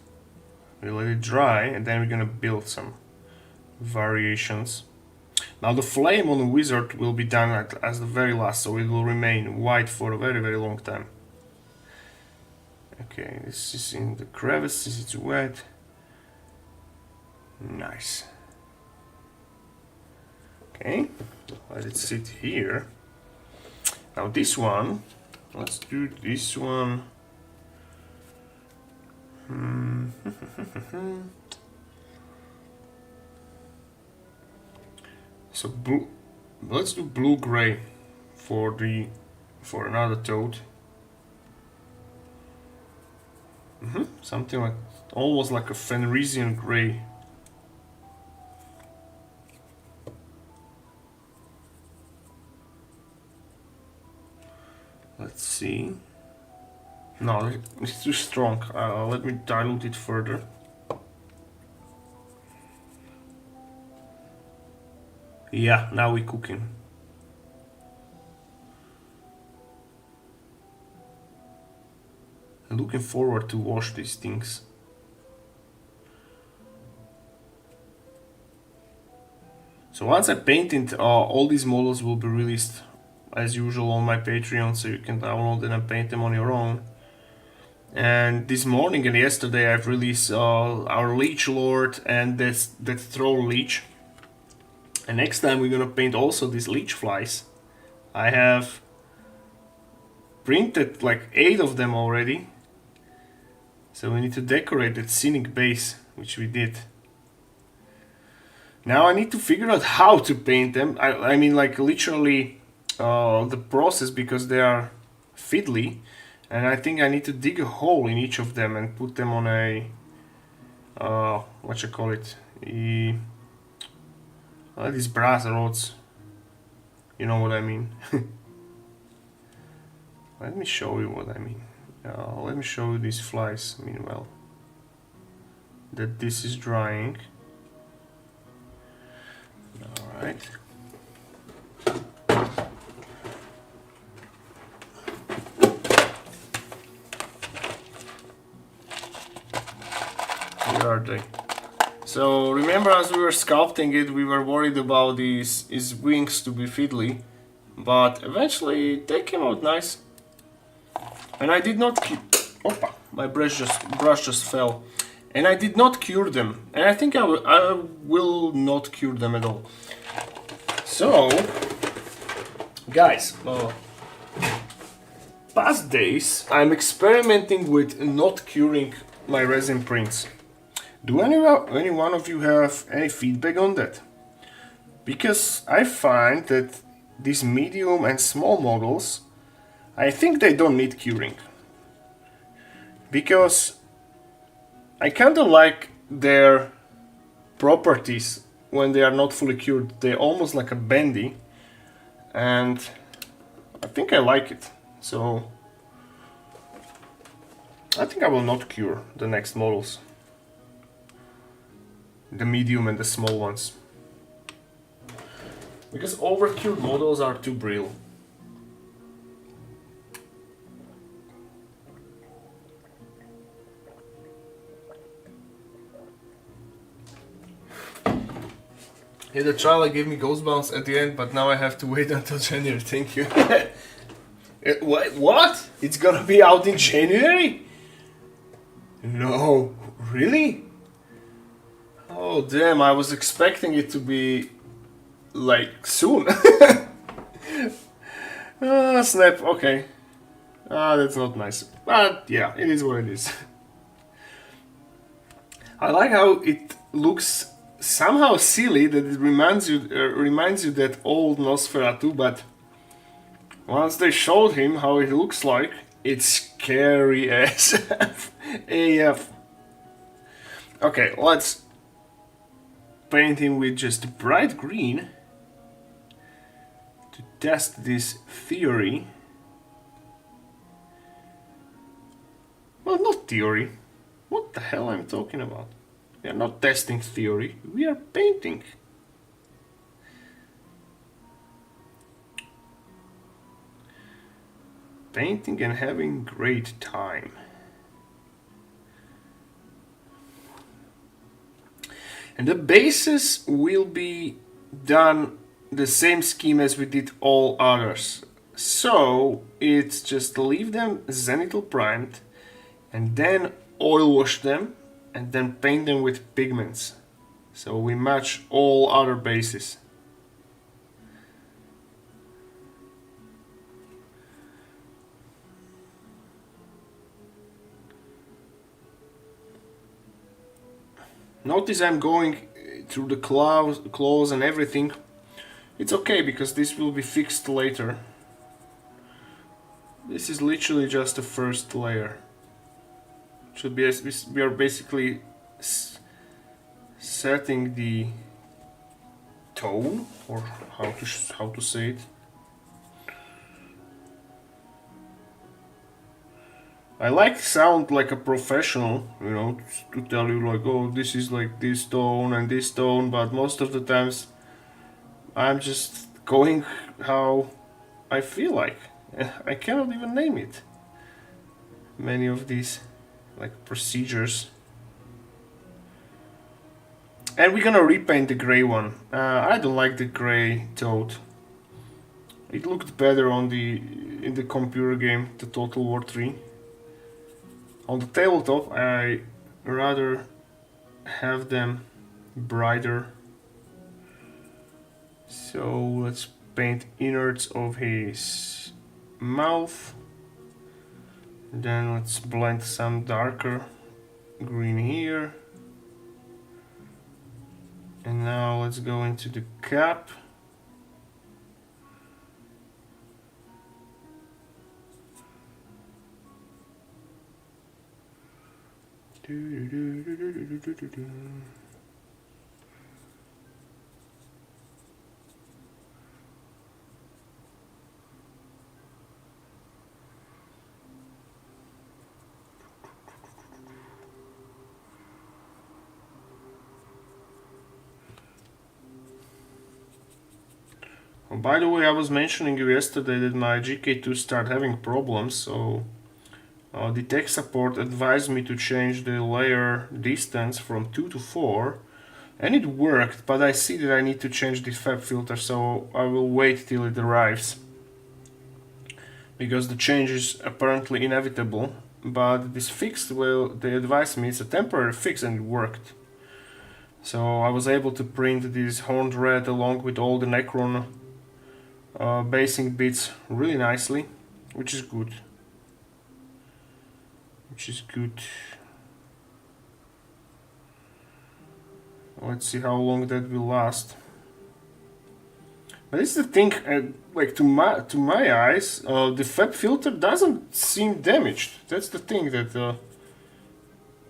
we let it dry, and then we're gonna build some variations. Now the flame on the wizard will be done as the very last, so it will remain white for a very, very long time. Okay, this is in the crevices, it's wet. Nice. Okay, let it sit here. Now this one, let's do this one. So blue, let's do blue gray for another toad. Something like almost like a Fenrisian gray. Let's see. No, it's too strong. Let me dilute it further. Yeah, now we're cooking. I'm looking forward to wash these things. So once I paint it, all these models will be released as usual on my Patreon, so you can download them and paint them on your own. And this morning and yesterday I've released our Leech Lord and that Troll Leech. And next time we're gonna paint also these Leech Flies. I have printed like 8 of them already. So we need to decorate that scenic base, which we did. Now I need to figure out how to paint them. I mean like literally the process, because they are fiddly. And I think I need to dig a hole in each of them and put them on a, what you call it, these brass rods. You know what I mean. Let me show you what I mean. Let me show you these flies meanwhile. That this is drying. Alright. Here are they. So remember, as we were sculpting it, we were worried about his wings to be fiddly, but eventually they came out nice. And I did not Opa, my brush just fell. And I did not cure them. And I think I will not cure them at all. So, guys, past days I'm experimenting with not curing my resin prints. Do any one of you have any feedback on that? Because I find that these medium and small models, I think they don't need curing. Because I kinda like their properties when they are not fully cured. They're almost like a bendy, and I think I like it. So I think I will not cure the next models. The medium and the small ones. Because overcured models are too brittle. Yeah, the trailer gave me goosebumps at the end, but now I have to wait until January. Thank you. What? It's gonna be out in January? No, really? Oh damn, I was expecting it to be like soon. Ah, snap, okay. Ah, that's not nice. But yeah, it is what it is. I like how it looks somehow silly that it reminds you that old Nosferatu, but once they showed him how it looks like, it's scary as AF. Okay, let's paint him with just bright green to test this theory. Well, not theory. What the hell I'm talking about? We are not testing theory, we are painting. Painting and having great time. And the bases will be done the same scheme as we did all others. So it's just leave them zenithal primed and then oil wash them and then paint them with pigments. So we match all other bases. Notice I'm going through the claws and everything. It's okay because this will be fixed later. This is literally just the first layer. Should be we are basically setting the tone, or how to say it. I like sound like a professional, you know, to tell you like, oh, this is like this tone and this tone, but most of the times I'm just going how I feel like. I cannot even name it. Many of these like procedures. And we're gonna repaint the gray one. I don't like the gray toad. It looked better in the computer game, the Total War 3. On the tabletop, I rather have them brighter. So let's paint innards of his mouth. Then let's blend some darker green here. And now let's go into the cap. Oh, by the way, I was mentioning you yesterday that my GK2 started having problems, so the tech support advised me to change the layer distance from 2 to 4, and it worked, but I see that I need to change the fab filter, so I will wait till it arrives. Because the change is apparently inevitable, but this fix, well, they advised me it's a temporary fix and it worked. So I was able to print this horned red along with all the Necron basing bits really nicely, which is good. Let's see how long that will last. But this is the thing, like to my eyes, the fab filter doesn't seem damaged. That's the thing, that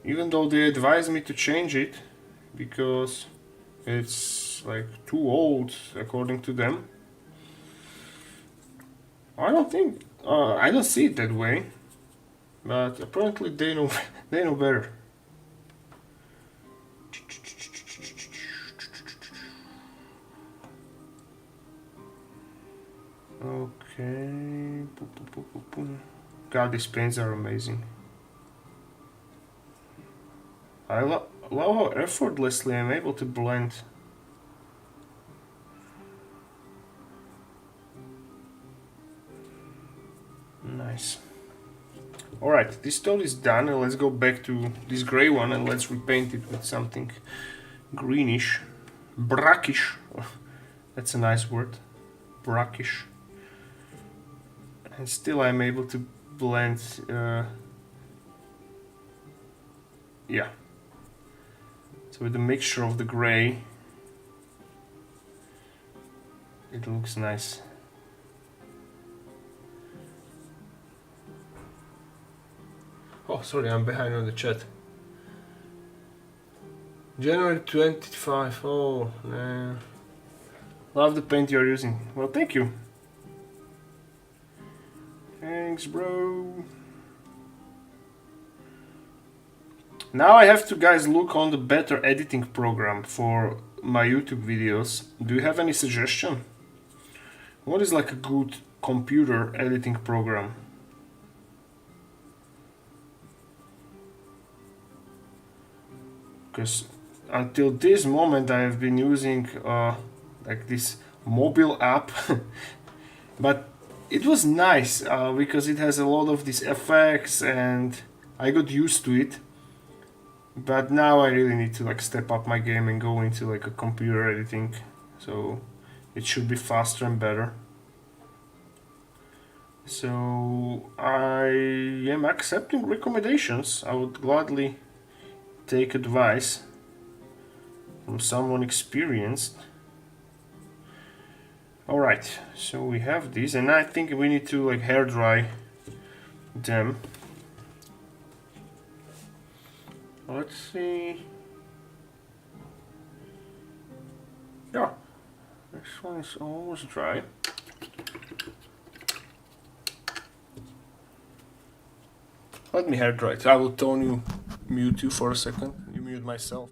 even though they advise me to change it because it's like too old according to them, I don't see it that way. But apparently they know they know better. Okay. God, these paints are amazing. I love how effortlessly I'm able to blend. Nice. Alright, this toad is done, and let's go back to this gray one and let's repaint it with something greenish. Brackish. That's a nice word. Brackish. And still I'm able to blend, yeah. So with the mixture of the gray, it looks nice. Oh, sorry, I'm behind on the chat. January 25. Oh, man. Love the paint you're using. Well, thank you. Thanks, bro. Now I have to, guys, look on the better editing program for my YouTube videos. Do you have any suggestion? What is like a good computer editing program? Because until this moment I have been using like this mobile app, but it was nice because it has a lot of these effects and I got used to it. But now I really need to like step up my game and go into like a computer editing, so it should be faster and better. So I am accepting recommendations. I would gladly take advice from someone experienced. Alright, so we have these, and I think we need to like hair dry them. Let's see. Yeah, this one is almost dry. Let me hair dry it. I will tone you, mute you for a second. You mute myself.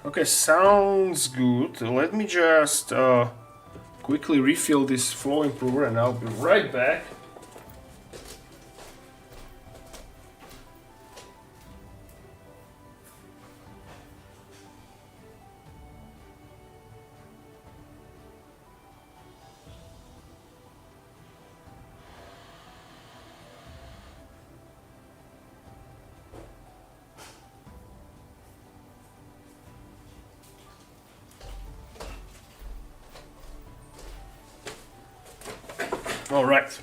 Okay, sounds good. Let me just quickly refill this flow improver and I'll be right back. All right.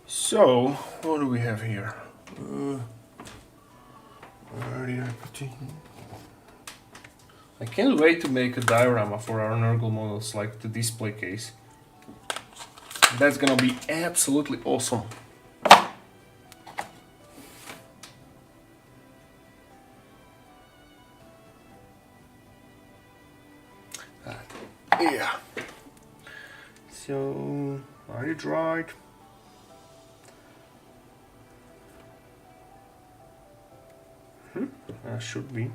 So, what do we have here? Where did I put it? I can't wait to make a diorama for our Nurgle models, like the display case. That's gonna be absolutely awesome. Yeah. So, are you dried? Should be.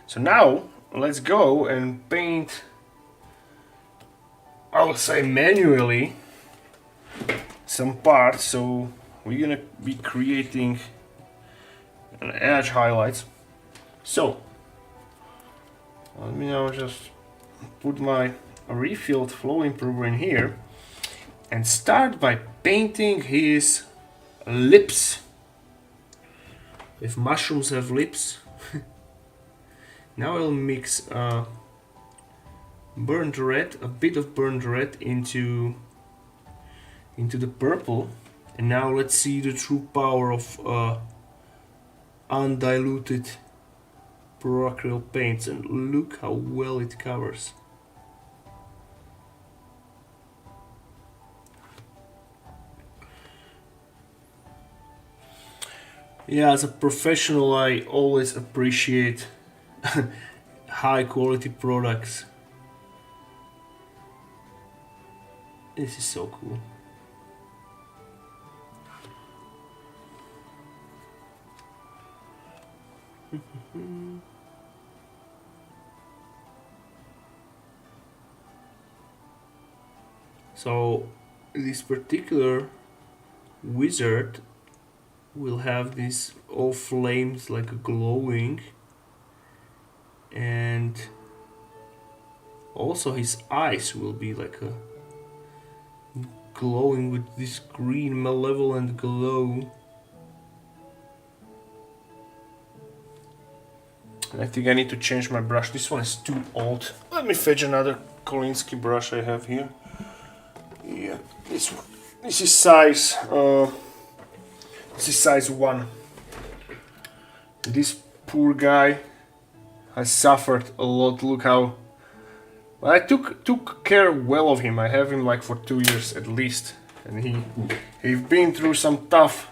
So now let's go and paint, I would say manually, some parts. So we're gonna be creating an edge highlights. So let me now just put my refilled flow improver in here and start by painting his lips. If mushrooms have lips. Now I'll mix burnt red, a bit of burnt red into the purple, and now let's see the true power of undiluted pro-acrylic paints, and look how well it covers. Yeah, as a professional, I always appreciate high quality products. This is so cool. So this particular wizard will have these all flames like glowing, and also his eyes will be like a glowing with this green malevolent glow. I think I need to change my brush. This one is too old. Let me fetch another Kolinsky brush I have here. Yeah, this one. This is size 1. This poor guy has suffered a lot. Look how. Well, I took care well of him. I have him like for 2 years at least, and he's been through some tough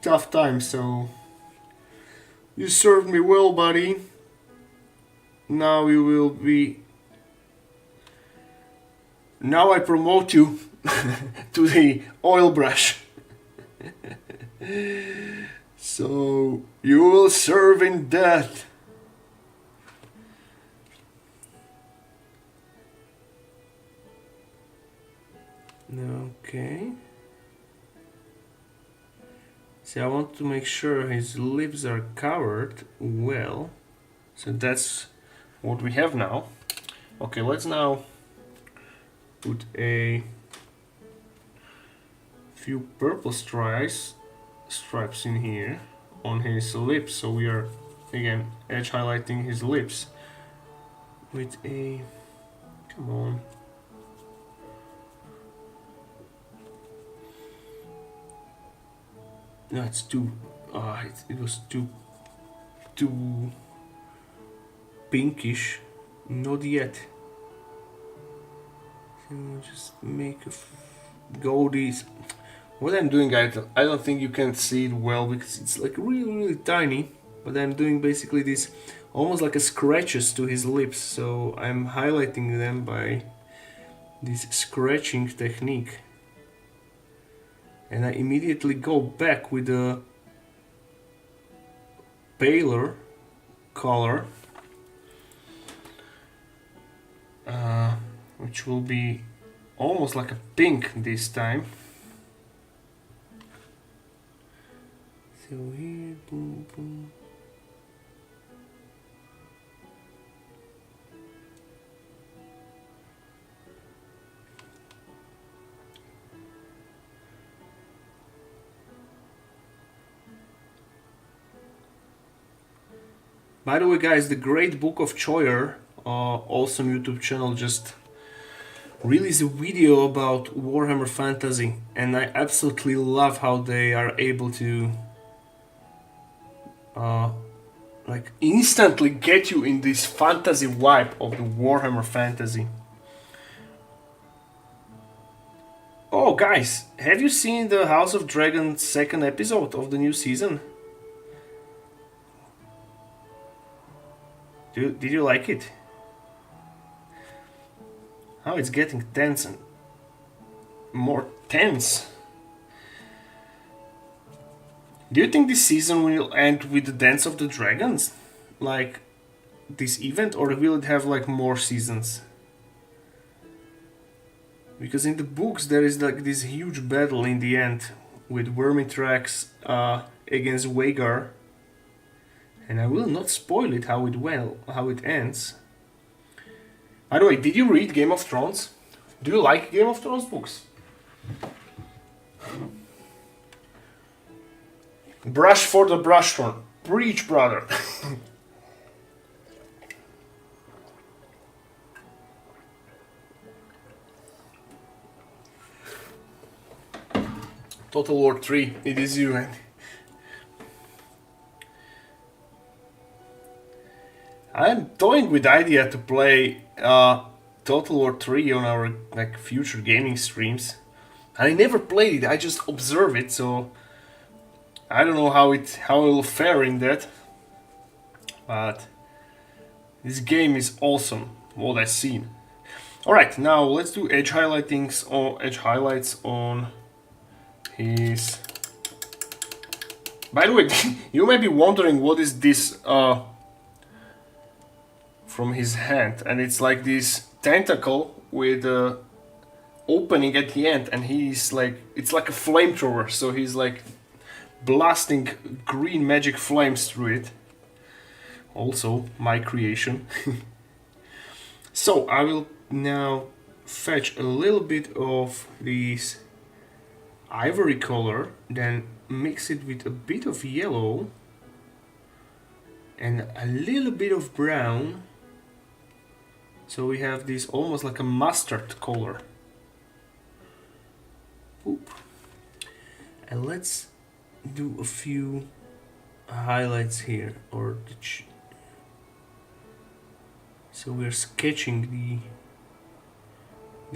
times. So you served me well, buddy. Now you will be. Now I promote you to the oil brush. So you will serve in death. Okay. See, I want to make sure his lips are covered well. So that's what we have now. Okay, let's now put a few purple stripes in here on his lips. So we are again edge highlighting his lips with a, come on. No, it's too. It was too pinkish. Not yet. So just make go these. What I'm doing, I don't think you can see it well because it's like really tiny. But I'm doing basically this, almost like a scratches to his lips. So I'm highlighting them by this scratching technique. And I immediately go back with a paler color, which will be almost like a pink this time. So here, boom, boom. By the way, guys, the Great Book of Choyer, awesome YouTube channel, just released a video about Warhammer Fantasy, and I absolutely love how they are able to like instantly get you in this fantasy vibe of the Warhammer Fantasy. Oh, guys, have you seen the House of Dragon second episode of the new season? Did you like it? How it's getting tense and more tense. Do you think this season will end with the Dance of the Dragons? Like, this event, or will it have like more seasons? Because in the books there is like this huge battle in the end with Vermithrax against Vhagar, and I will not spoil it how it ends. By the way, did you read Game of Thrones? Do you like Game of Thrones books? Brush for the brushthorn. Preach, brother. Total War 3, it is you, man. I'm toying with the idea to play Total War 3 on our like future gaming streams. I never played it, I just observe it, so I don't know how it will fare in that. But this game is awesome, what I've seen. Alright, now let's do edge highlights on his... By the way, you may be wondering what is this from his hand, and it's like this tentacle with a opening at the end, and he's like, it's like a flamethrower, so he's like blasting green magic flames through it. Also my creation. So I will now fetch a little bit of this ivory color, then mix it with a bit of yellow and a little bit of brown, so we have this almost like a mustard color. Oop. And let's do a few highlights here, or so we're sketching the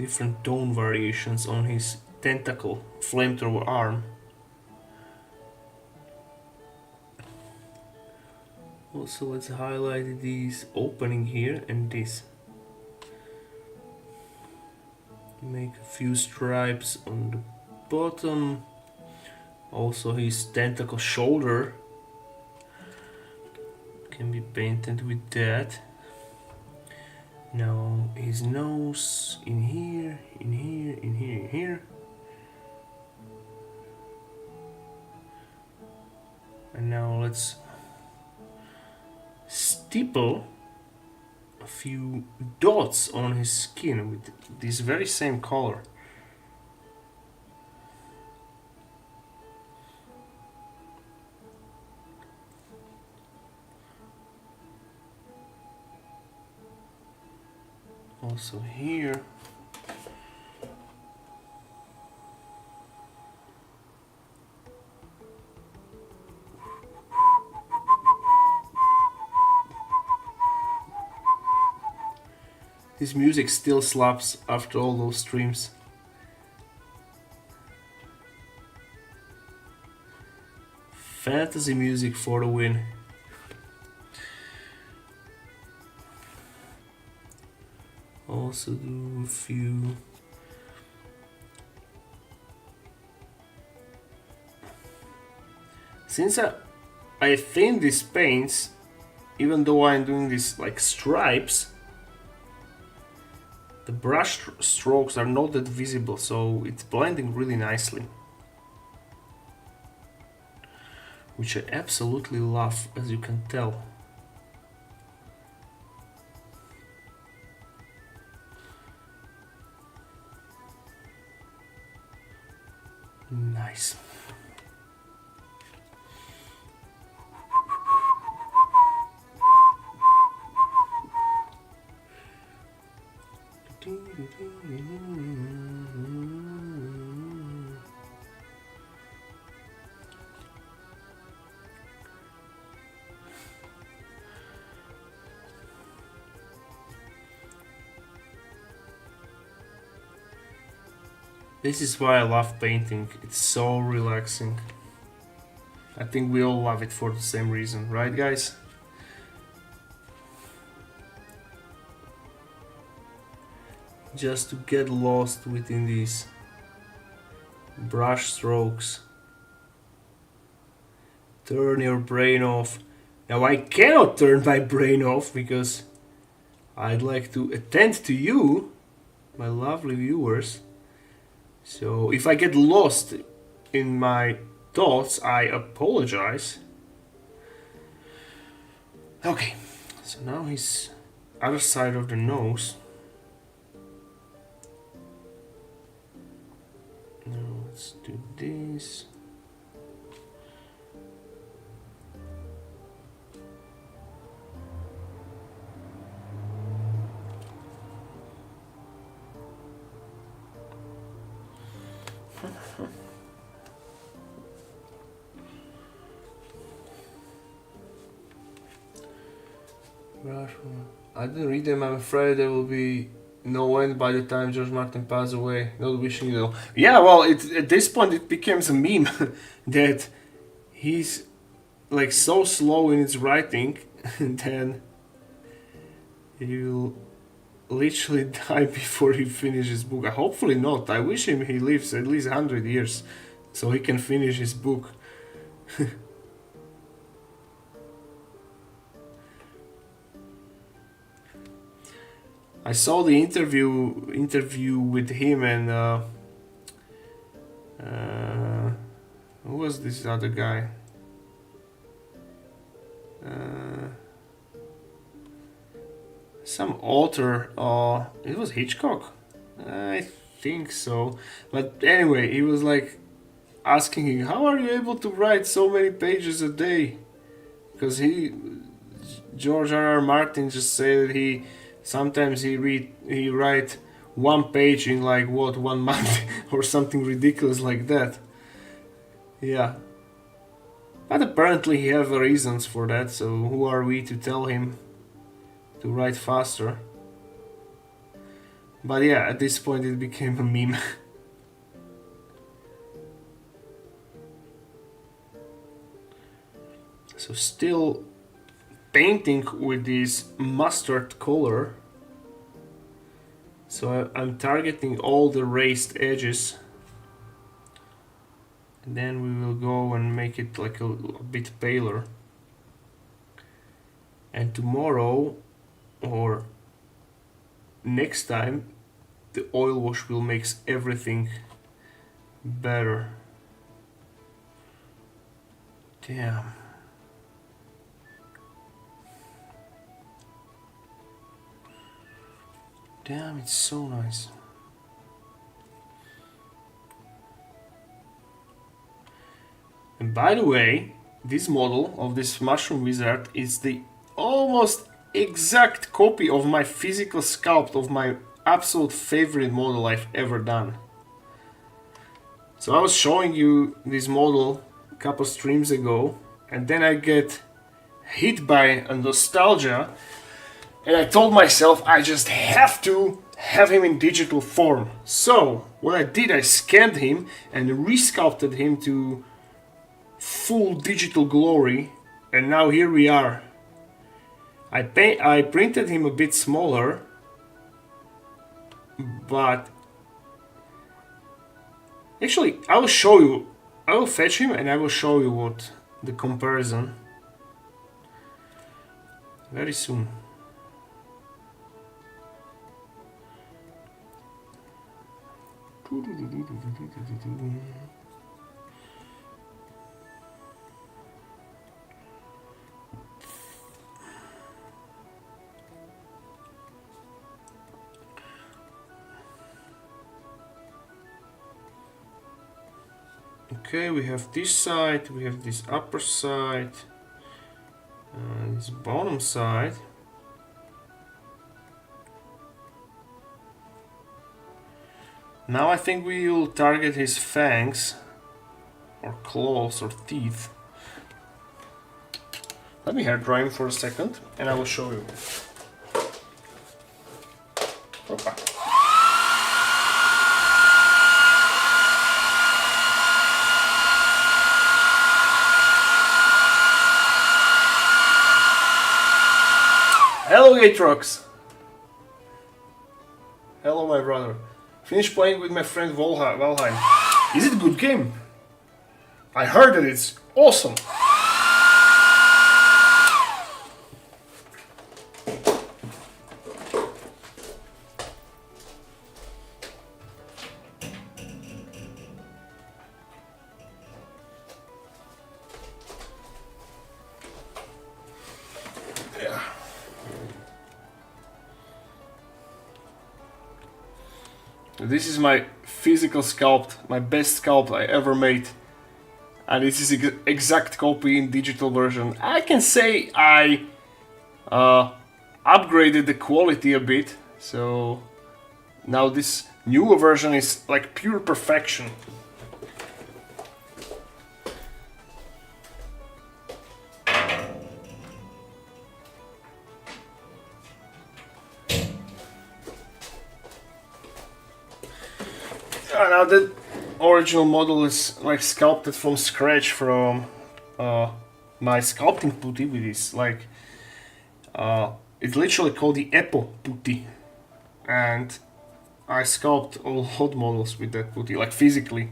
different tone variations on his tentacle flamethrower arm. Also, let's highlight this opening here and this. Make a few stripes on the bottom. Also, his tentacle shoulder can be painted with that. Now his nose in here, in here, in here, in here. And now let's stipple a few dots on his skin with this very same color. Also here. This music still slaps after all those streams. Fantasy music for the win. Also do a few since I thin these paints, even though I'm doing this like stripes, the brush strokes are not that visible, so it's blending really nicely, which I absolutely love, as you can tell. Nice. This is why I love painting. It's so relaxing. I think we all love it for the same reason, right guys? Just to get lost within these brush strokes. Turn your brain off. Now I cannot turn my brain off because I'd like to attend to you, my lovely viewers. So if I get lost in my thoughts, I apologize. Okay, so now his other side of the nose. Now let's do this. I didn't read them. I'm afraid there will be no end by the time George Martin passes away. Not wishing you ill. Yeah, well, at this point it becomes a meme that he's like so slow in his writing, and then he will literally die before he finishes his book. Hopefully not. I wish him he lives at least 100 years so he can finish his book. I saw the interview with him and who was this other guy? Some author. It was Hitchcock, I think so. But anyway, he was like asking him, "How are you able to write so many pages a day?" Because George R.R. Martin just said that he sometimes he write one page in like 1 month or something ridiculous like that. Yeah. But apparently he have reasons for that, so who are we to tell him to write faster? But yeah, at this point it became a meme. So still painting with this mustard color. So I'm targeting all the raised edges. And then we will go and make it like a bit paler. And tomorrow or next time the oil wash will make everything better. Damn. Damn, it's so nice. And by the way, this model of this mushroom wizard is the almost exact copy of my physical sculpt of my absolute favorite model I've ever done. So I was showing you this model a couple streams ago, and then I get hit by a nostalgia. And I told myself I just have to have him in digital form. So what I did, I scanned him and resculpted him to full digital glory. And now here we are. I printed him a bit smaller, but actually I will show you. I will fetch him and I will show you what the comparison very soon. Okay, we have this side, we have this upper side, this bottom side. Now I think we will target his fangs, or claws, or teeth. Let me hair dry him for a second, and I will show you. Opa. Hello, Gatrox! Hello, my brother. Finished playing with my friend Valheim. Is it a good game? I heard that it's awesome. This is my physical sculpt, my best sculpt I ever made. And this is exact copy in digital version. I can say I upgraded the quality a bit, so now this newer version is like pure perfection. Now the original model is like sculpted from scratch from my sculpting putty, which is like it's literally called the Epo putty, and I sculpt all hot models with that putty, like physically.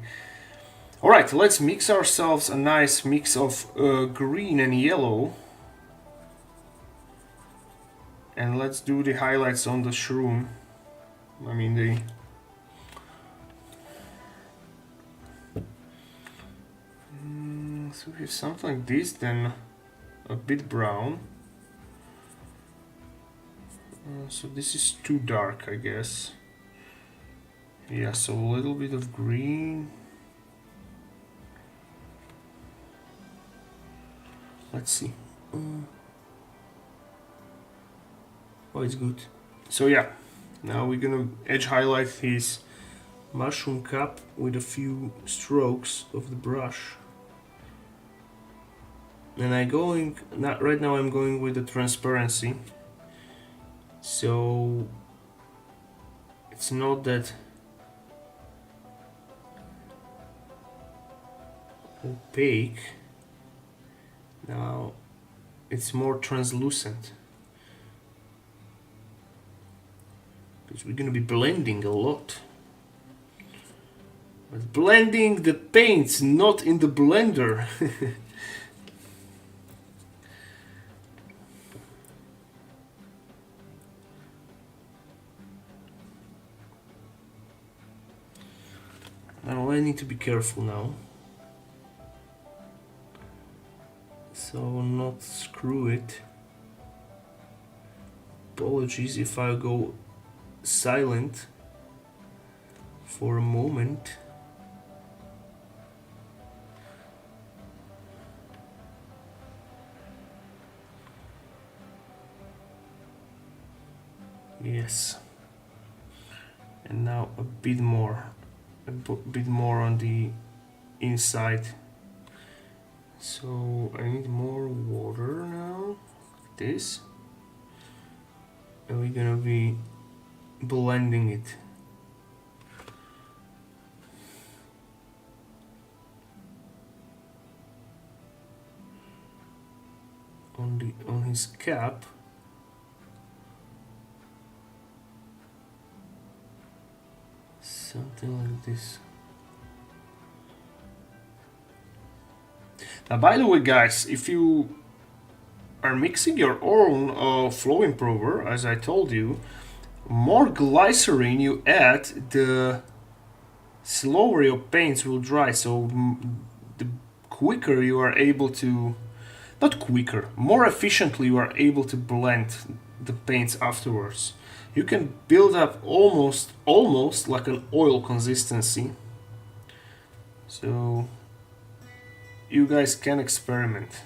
Alright, let's mix ourselves a nice mix of green and yellow. And let's do the highlights on the shroom. I mean the... So we have something like this, then a bit brown. So this is too dark, I guess. Yeah, so a little bit of green. Let's see. Oh, it's good. So yeah, now we're gonna edge highlight his mushroom cap with a few strokes of the brush. And right now I'm going with the transparency. So it's not that opaque. Now it's more translucent, because we're gonna be blending a lot. But blending the paints, not in the blender. Now I need to be careful now, so not screw it. Apologies if I go silent for a moment. Yes. And now a bit more on the inside. So I need more water now, like this. And we're gonna be blending it. On his cap. Something like this. Now, by the way, guys, if you are mixing your own flow improver, as I told you, more glycerin you add, the slower your paints will dry. So the quicker you are able to, not quicker, more efficiently you are able to blend the paints afterwards. You can build up almost like an oil consistency. So you guys can experiment.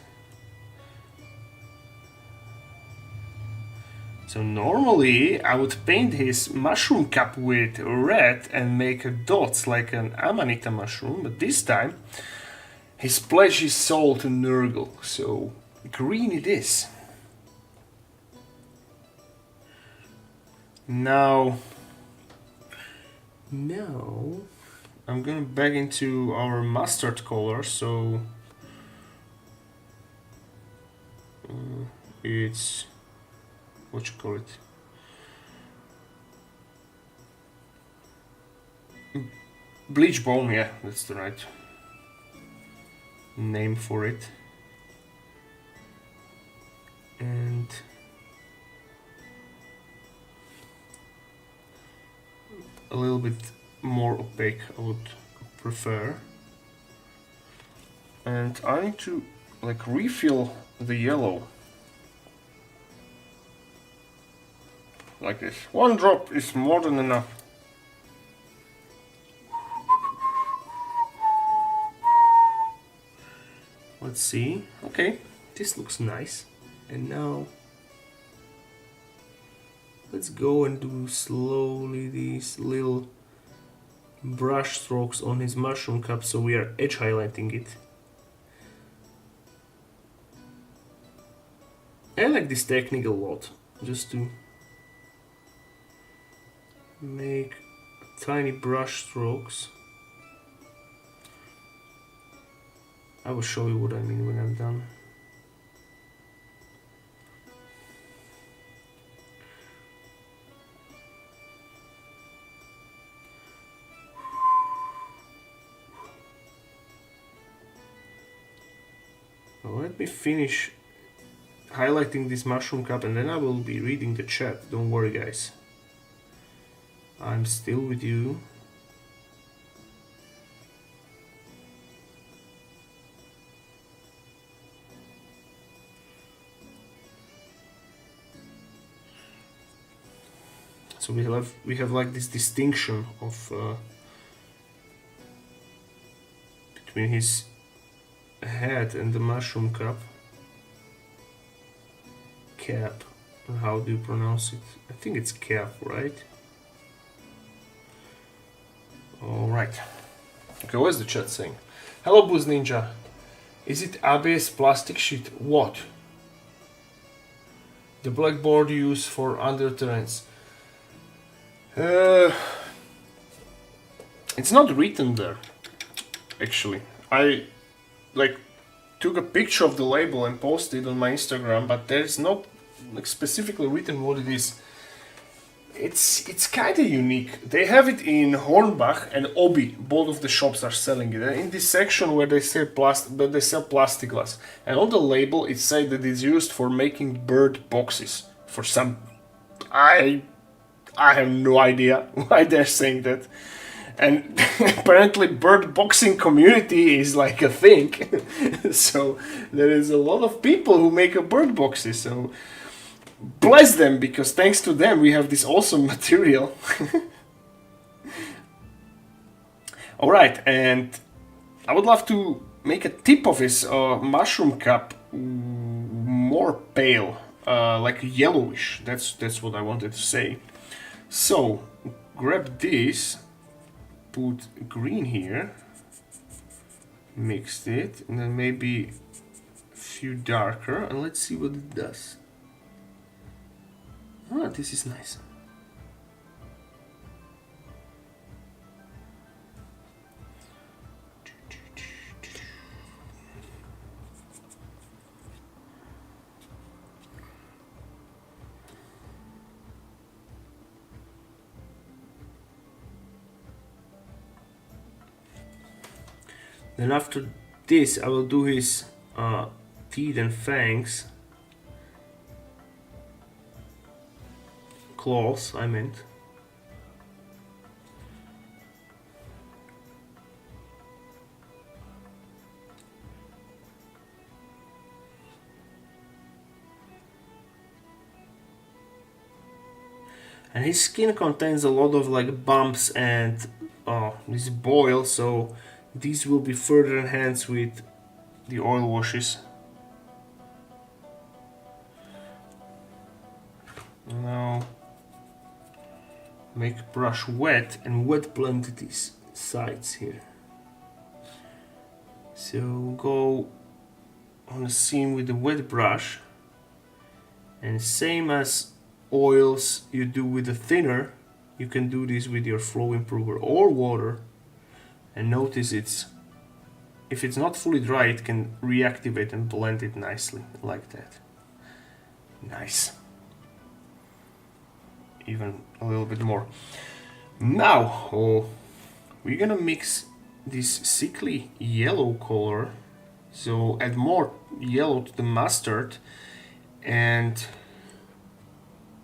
So normally I would paint his mushroom cap with red and make dots like an Amanita mushroom, but this time he's pledged his soul to Nurgle, so green it is. Now I'm gonna back into our mustard color, so it's, what you call it, bleach bone, yeah, that's the right name for it. And a little bit more opaque I would prefer. And I need to like refill the yellow like this. One drop is more than enough. Let's see. Okay, this looks nice. And now let's go and do slowly these little brush strokes on his mushroom cup, so we are edge highlighting it. I like this technique a lot, just to make tiny brush strokes. I will show you what I mean when I'm done. Well, let me finish highlighting this mushroom cup and then I will be reading the chat. Don't worry, guys. I'm still with you. So we have like this distinction of between his head and the mushroom cap. How do you pronounce it? I think it's cap, right? All right. Okay, what's the chat saying? Hello, Booze Ninja. Is it ABS plastic sheet? What? The blackboard you use for under terrains. It's not written there, actually. I like took a picture of the label and posted it on my Instagram, but there's not like specifically written what it is. It's kind of unique. They have it in Hornbach and Obi. Both of the shops are selling it. In this section where they sell plastic glass, and on the label it says that it's used for making bird boxes. For some, I have no idea why they're saying that. And apparently bird boxing community is like a thing. So there is a lot of people who make a bird boxes. So bless them, because thanks to them we have this awesome material. Alright, and I would love to make a tip of his mushroom cup more pale, like yellowish. That's what I wanted to say. So grab this, put green here, mixed it, and then maybe a few darker, and let's see what it does. Ah, this is nice. Then after this I will do his teeth and fangs. Claws, I meant. And his skin contains a lot of like bumps and this boil, so these will be further enhanced with the oil washes. Now make brush wet and wet blend these sides here. So go on the seam with the wet brush, and same as oils you do with the thinner, you can do this with your flow improver or water. And notice if it's not fully dry, it can reactivate and blend it nicely like that. Nice. Even a little bit more. Now we're gonna mix this sickly yellow color, so add more yellow to the mustard and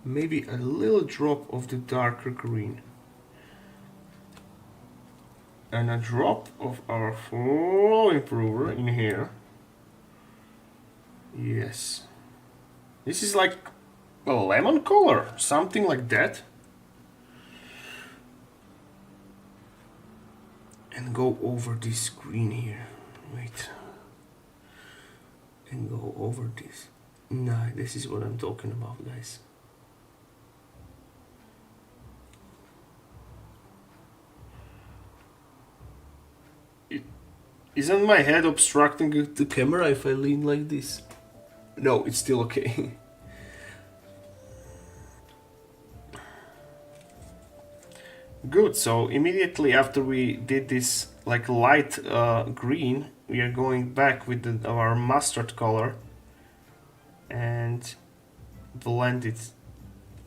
maybe a little drop of the darker green. And a drop of our flow improver in here. Yes. This is like a lemon color, something like that. And go over this green here. Wait. and go over this. Nah, this is what I'm talking about, guys. Isn't my head obstructing the camera if I lean like this? No, it's still okay. Good, so immediately after we did this like light green, we are going back with our mustard color and blend it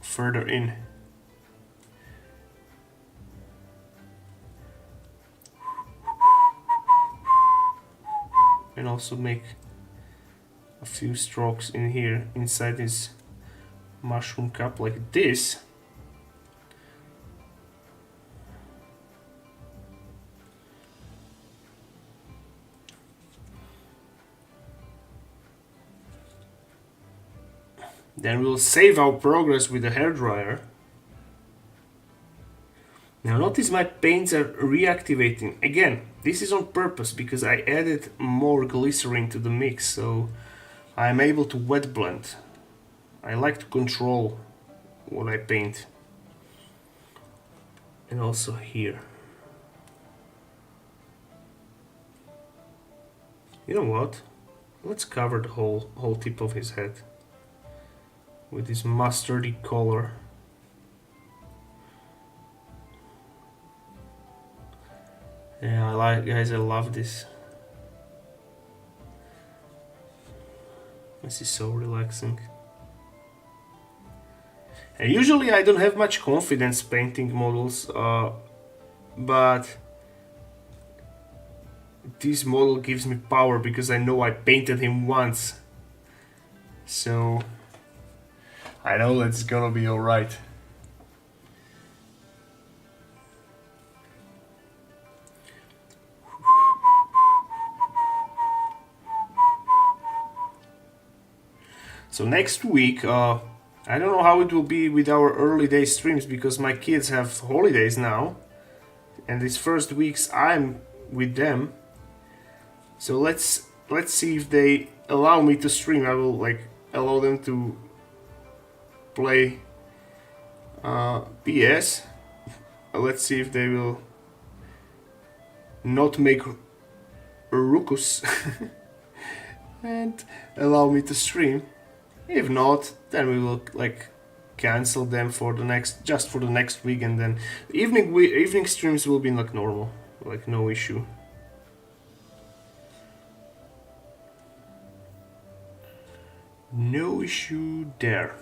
further in. And also make a few strokes in here inside this mushroom cup like this. Then we'll save our progress with the hairdryer. Now notice my paints are reactivating. Again, this is on purpose because I added more glycerin to the mix, so I'm able to wet blend. I like to control what I paint. And also here. You know what? Let's cover the whole tip of his head with this mustardy color. Yeah, guys, I love this. This is so relaxing. And usually I don't have much confidence painting models, but this model gives me power because I know I painted him once. So I know it's gonna be alright. So next week, I don't know how it will be with our early day streams because my kids have holidays now, and these first weeks I'm with them. So let's see if they allow me to stream. I will allow them to play PS. Let's see if they will not make a ruckus and allow me to stream. If not, then we will cancel them for the next week, and then evening streams will be normal, no issue. No issue there.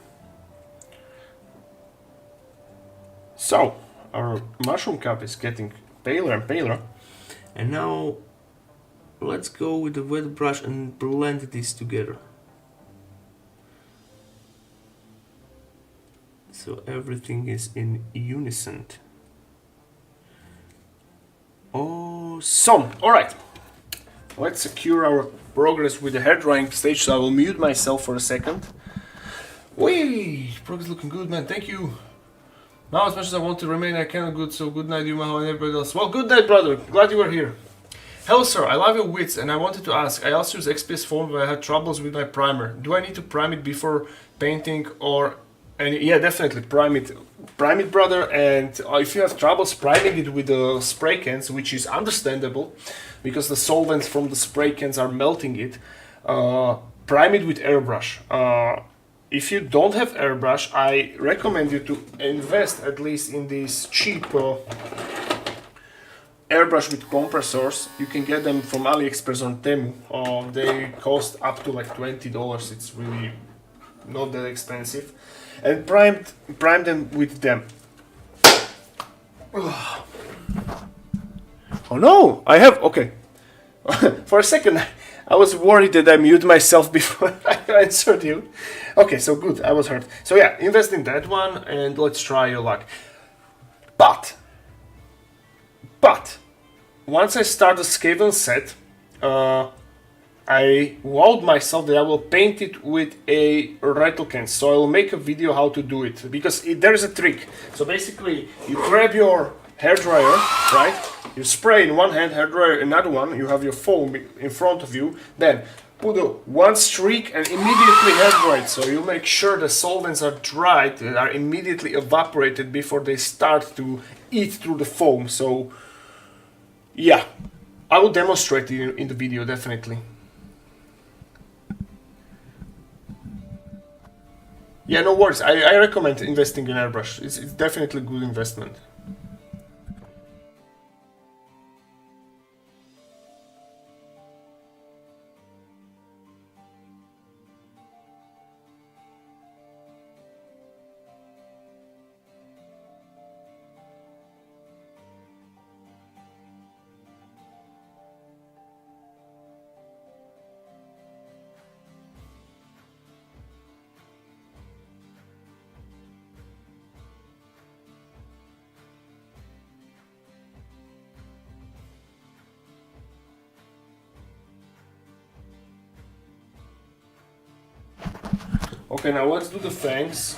So our mushroom cup is getting paler and paler, and now let's go with the wet brush and blend this together. So everything is in unison. Awesome. Alright. Let's secure our progress with the hair drying stage, so I will mute myself for a second. Whee! Progress looking good, man. Thank you. Now as much as I want to remain, I cannot. Good, so good night, you Maho, and everybody else. Well, good night, brother. Glad you were here. Hello, sir. I love your wits, and I wanted to ask. I also use XPS foam, but I had troubles with my primer. Do I need to prime it before painting, or... And yeah, definitely prime it, brother. And if you have troubles priming it with the spray cans, which is understandable, because the solvents from the spray cans are melting it, prime it with airbrush. If you don't have airbrush, I recommend you to invest at least in these cheap airbrush with compressors. You can get them from AliExpress on Temu. They cost up to $20. It's really not that expensive. And prime them with them. Oh no, I have, okay. For a second, I was worried that I muted myself before I answered you. Okay, so good, I was hurt. So yeah, invest in that one and let's try your luck. But, once I start the Skaven set, I vowed myself that I will paint it with a rattle can. So I will make a video how to do it, because there is a trick. So basically, you grab your hairdryer, right? You spray in one hand, hairdryer in another one. You have your foam in front of you. Then put a one streak and immediately head right. So you make sure the solvents are dried, they are immediately evaporated before they start to eat through the foam. So yeah, I will demonstrate it in the video definitely. Yeah, no worries. I recommend investing in airbrush. It's definitely a good investment. Okay, now let's do the fangs.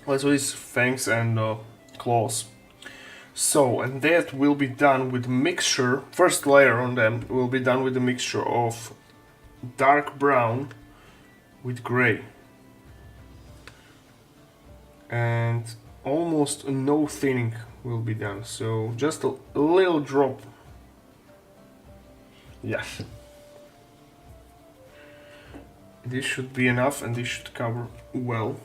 Let's do these fangs and claws. So, and that will be done with mixture. First layer on them will be done with a mixture of dark brown with gray. And almost no thinning will be done. So just a little drop. Yes. This should be enough and this should cover well.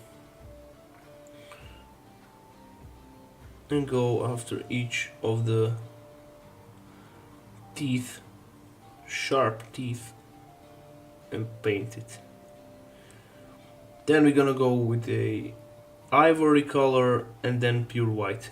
And go after each of the teeth, sharp teeth, and paint it. Then we're gonna go with a ivory color and then pure white.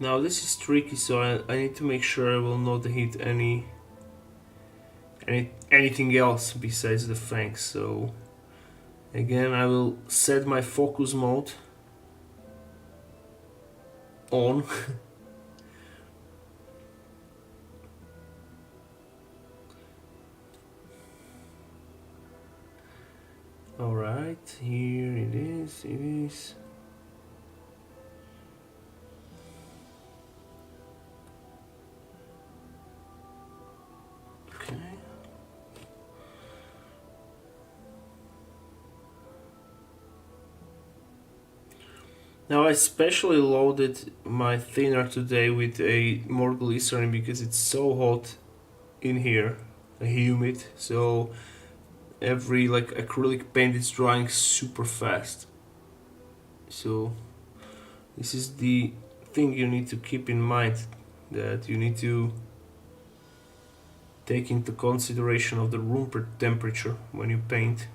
Now this is tricky, so I need to make sure I will not hit anything else besides the fangs. So again, I will set my focus mode on. Alright, here it is. Okay. Now I specially loaded my thinner today with a more glycerin because it's so hot in here, humid, so every like acrylic paint is drying super fast. So this is the thing you need to keep in mind, that you need to take into consideration of the room temperature when you paint.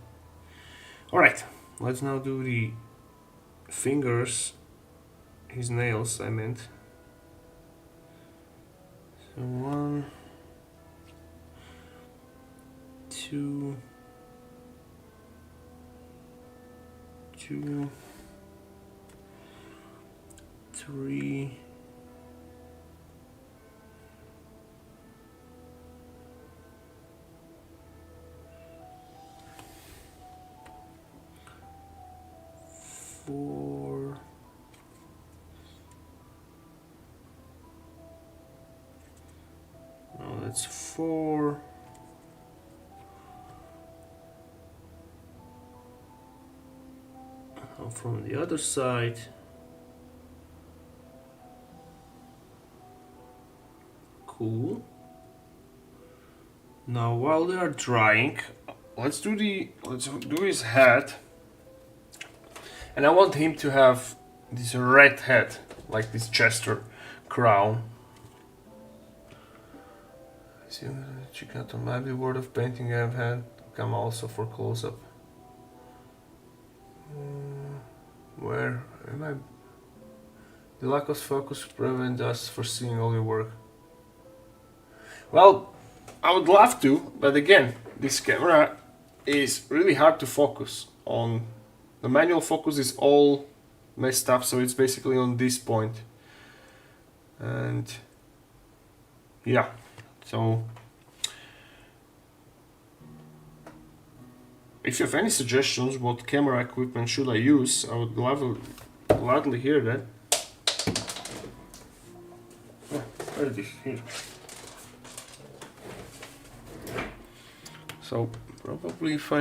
Alright, let's now do the fingers, his nails I meant. So 1, 2, 3, 4, 4. Now from the other side. Cool. Now while they are drying, let's do his head. And I want him to have this red head, like this Chester crown. See, check out on maybe word of painting I've had. Come also for close-up. Where am I? The lack of focus prevents us from seeing all your work. Well, I would love to, but again, this camera is really hard to focus on the manual focus is all messed up, so it's basically on this point. And yeah, so if you have any suggestions what camera equipment should I use, I would gladly hear that. Oh, where is this? Here. So probably if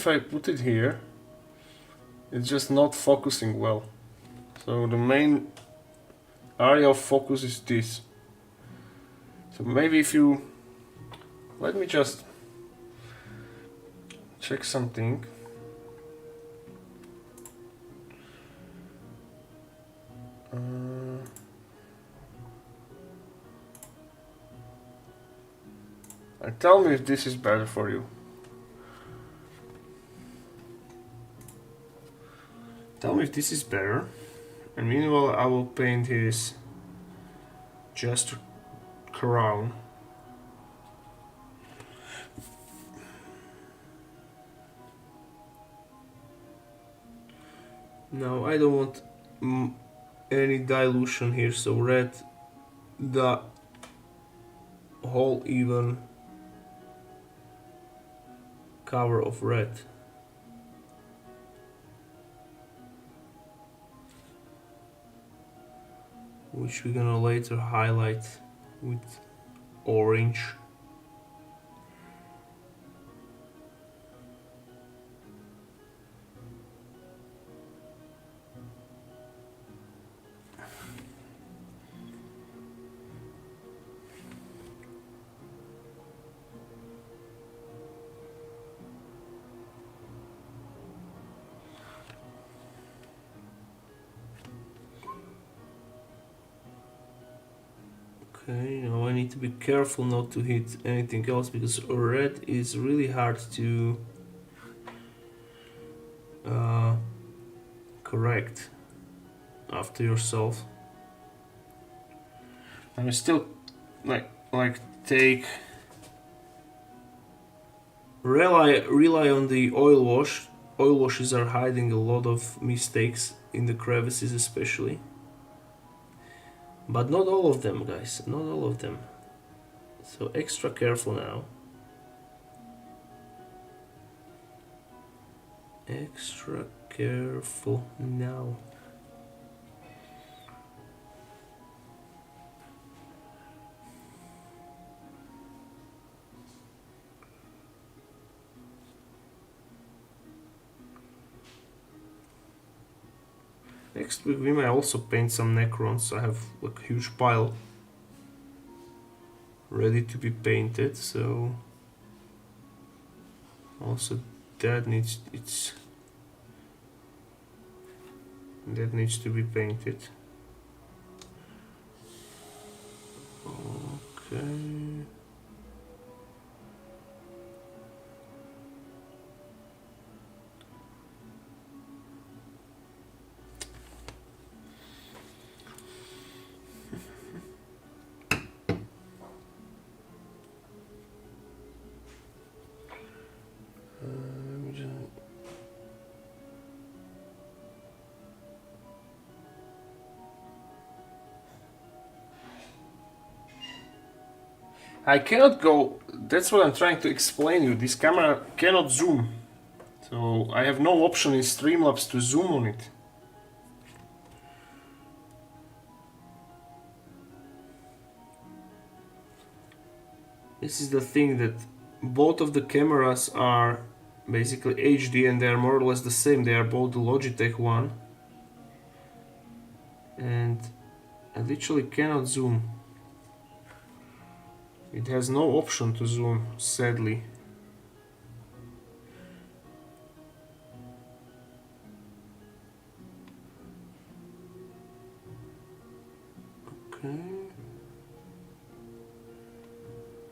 I put it here, it's just not focusing well. So the main area of focus is this. So maybe if you let me just check something. And tell me if this is better for you. Tell me if this is better. And meanwhile I will paint his just crown. No, I don't want any dilution here, so red the whole even cover of red. Which we're gonna later highlight with orange. Okay, now I need to be careful not to hit anything else because red is really hard to correct after yourself. And I still like take rely on the oil wash. Oil washes are hiding a lot of mistakes in the crevices especially. But not all of them, guys, not all of them. So extra careful now. Extra careful now. Next week we may also paint some Necrons. I have like a huge pile ready to be painted, so also that needs to be painted. Okay. I cannot go, that's what I'm trying to explain you, this camera cannot zoom. So I have no option in Streamlabs to zoom on it. This is the thing, that both of the cameras are basically HD and they are more or less the same. They are both the Logitech one. And I literally cannot zoom. It has no option to zoom, sadly. Okay.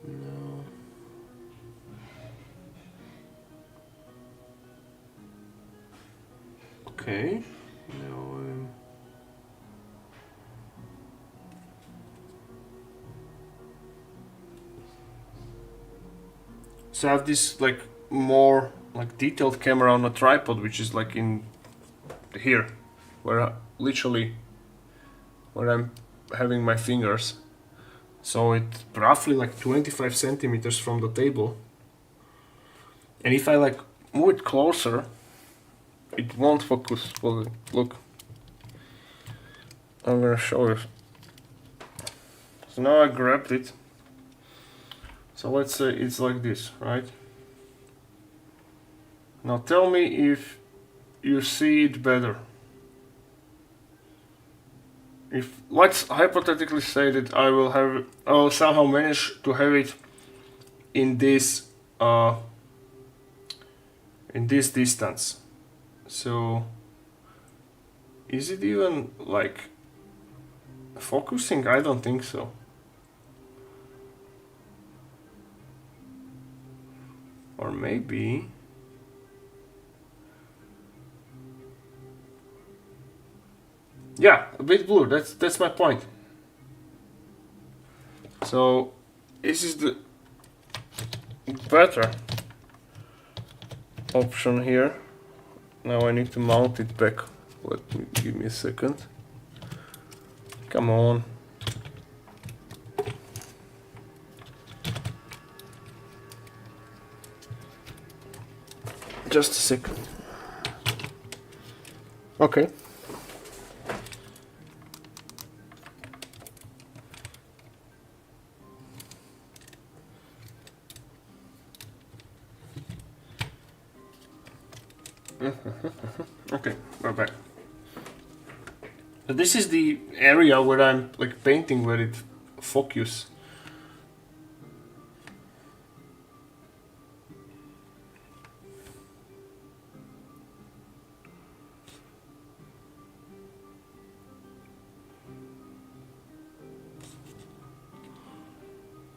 No. Okay. Now so I have this like more like detailed camera on a tripod, which is like in here, literally where I'm having my fingers. So it's roughly like 25 centimeters from the table. And if I like move it closer, it won't focus. Well, look, I'm gonna show you. So now I grabbed it. So let's say it's like this, right? Now tell me if you see it better. If let's hypothetically say that I will somehow manage to have it in this distance. So is it even like focusing? I don't think so. Or maybe yeah, a bit blue. That's my point. So this is the better option here. Now I need to mount it back. Give me a second. Come on. Just a second. Okay. Okay, we're back. So this is the area where I'm like painting, where it focus.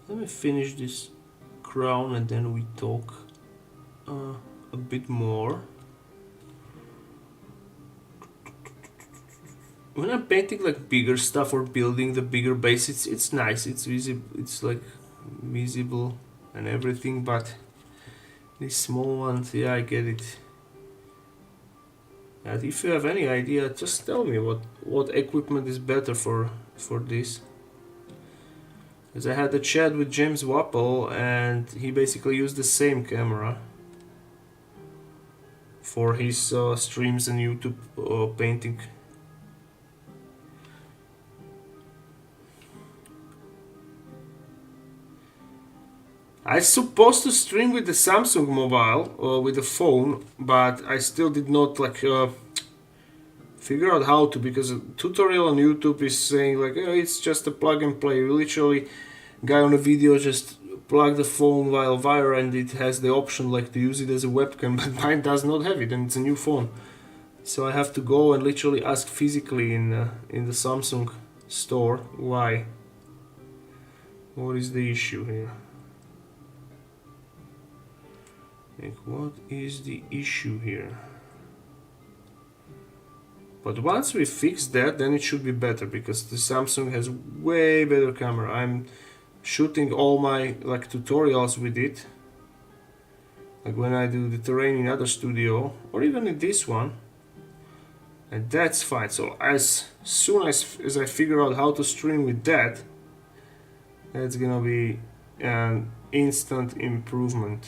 Let me finish this crown and then we talk a bit more. When I'm painting like bigger stuff or building the bigger base, it's nice. It's visible. It's like visible and everything. But these small ones, yeah, I get it. And if you have any idea, just tell me what equipment is better for this. Because I had a chat with James Wappel, and he basically used the same camera for his streams and YouTube painting. I supposed to stream with the Samsung mobile, with the phone, but I still did not like figure out how to, because a tutorial on YouTube is saying like, oh, it's just a plug and play. Literally, guy on a video just plug the phone via and it has the option like to use it as a webcam, but mine does not have it, and it's a new phone. So I have to go and literally ask physically in the Samsung store why. What is the issue here? Like, what is the issue here? But once we fix that, then it should be better, because the Samsung has way better camera. I'm shooting all my like tutorials with it, like when I do the terrain in other studio or even in this one, and that's fine. So as soon as I figure out how to stream with that, that's gonna be an instant improvement.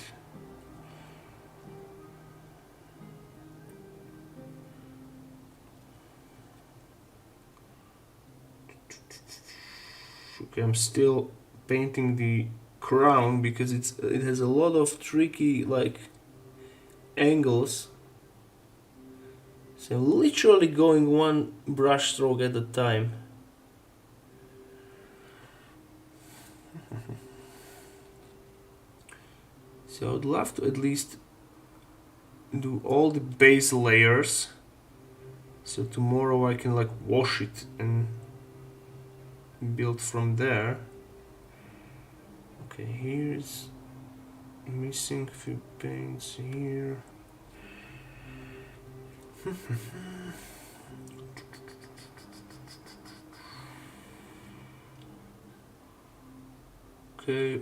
Okay, I'm still painting the crown because it has a lot of tricky like angles. So I'm literally going one brush stroke at a time. So I'd love to at least do all the base layers, so tomorrow I can like wash it and build from there. Okay, here's missing a few paints here. Okay.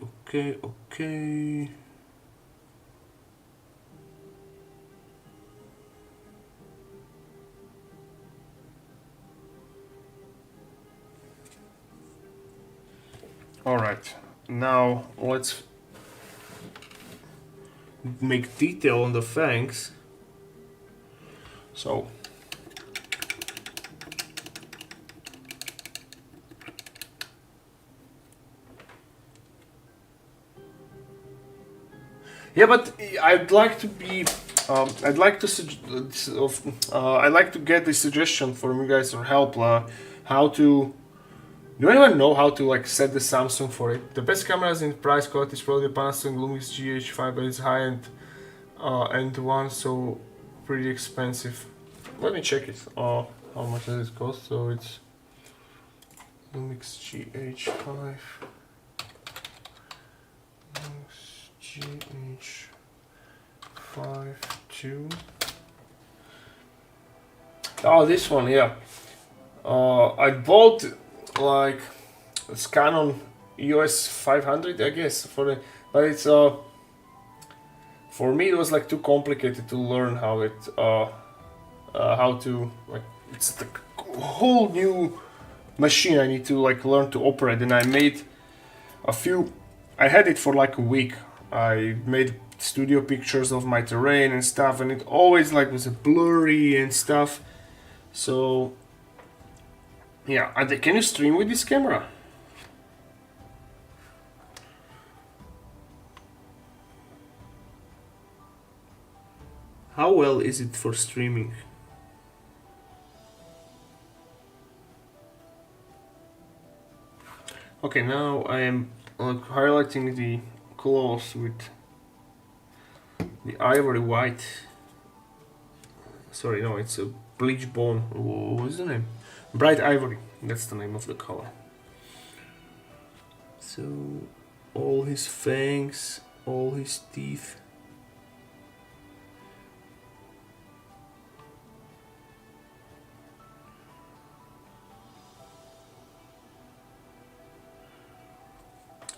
Alright, now let's make detail on the fangs. So yeah, but I'd like to be I'd like to I'd like to get a suggestion from you guys or help how to. Do anyone know how to like set the Samsung for it? The best cameras in price quality is probably the Panasonic Lumix GH5, but it's high end one, so pretty expensive. Let me check it. How much does it cost? So it's Lumix GH5. Lumix GH5 2. Oh, this one, yeah. I bought like it's Canon EOS 500, I guess, but it's for me it was like too complicated to learn how to like it's the whole new machine I need to like learn to operate, and I made a few. I had it for like a week. I made studio pictures of my terrain and stuff, and it always like was blurry and stuff. So yeah, can you stream with this camera? How well is it for streaming? Okay, now I am highlighting the clothes with the ivory white. Sorry, no, it's a bleach bone. What is the name? Bright ivory. That's the name of the color. So, all his fangs, all his teeth.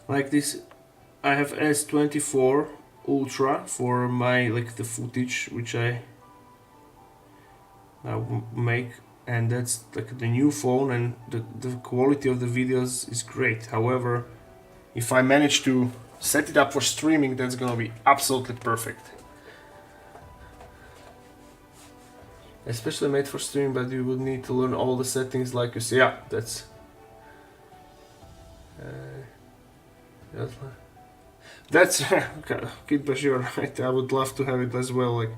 Like this, I have S24 Ultra for my like the footage which I make, and that's like the new phone, and the quality of the videos is great. However, if I manage to set it up for streaming, that's gonna be absolutely perfect. Especially made for streaming, but you would need to learn all the settings like you see. Yeah, that's okay, Kid Bashir, right? I would love to have it as well. Like,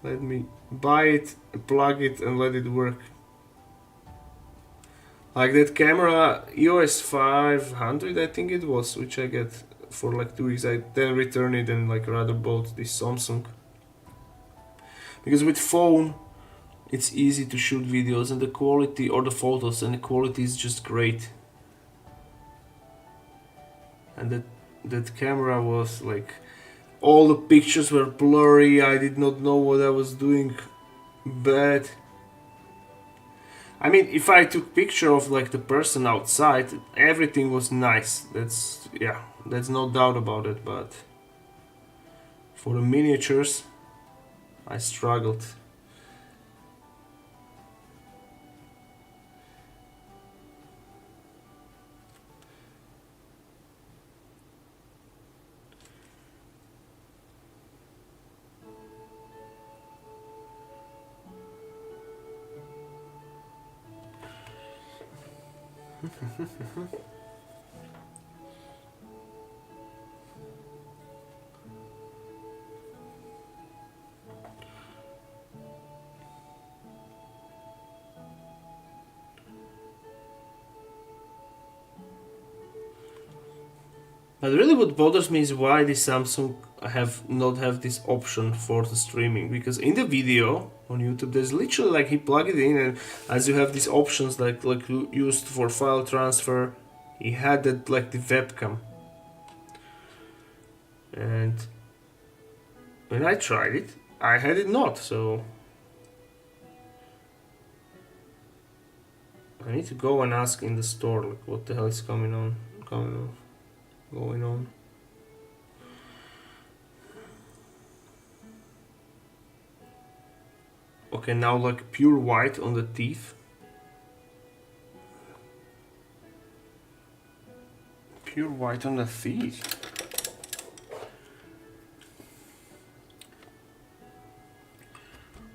let me buy it, plug it, and let it work. Like that camera, EOS 500, I think it was, which I get for like 2 weeks. I then returned it and like rather bought this Samsung. Because with phone, it's easy to shoot videos, and the quality, or the photos, and the quality is just great. And that camera was like, all the pictures were blurry. I did not know what I was doing bad. I mean, if I took picture of like the person outside, everything was nice. That's no doubt about it. But for the miniatures, I struggled. But really what bothers me is why the Samsung not have this option for the streaming, because in the video on YouTube there's literally like he plugged it in, and as you have these options like used for file transfer, he had that like the webcam. And when I tried it, I had it not, so I need to go and ask in the store like what the hell is going on. Okay, now like pure white on the teeth. pure white on the teeth.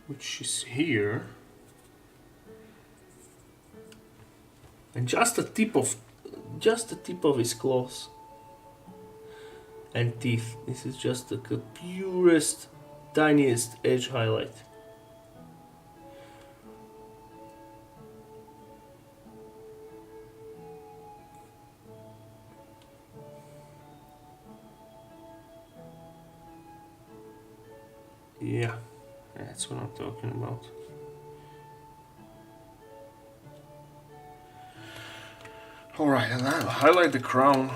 Which is here. And just the tip of his claws and teeth. This is just the purest, tiniest edge highlight. Yeah, that's what I'm talking about. Alright, and I'll highlight the crown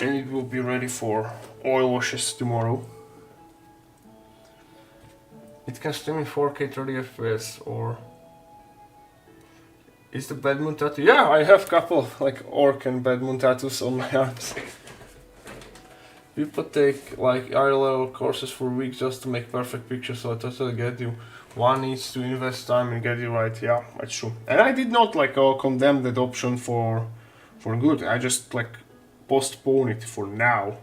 and it will be ready for oil washes tomorrow. It can stream in 4K 30 FPS or... Is the bad moon tattoo? Yeah, I have a couple of like orc and bad moon tattoos on my arms. People take like eye level courses for weeks just to make perfect pictures, so I totally get you. One needs to invest time and get it right. Yeah, that's true. And I did not like condemn that option for good. I just like postpone it for now.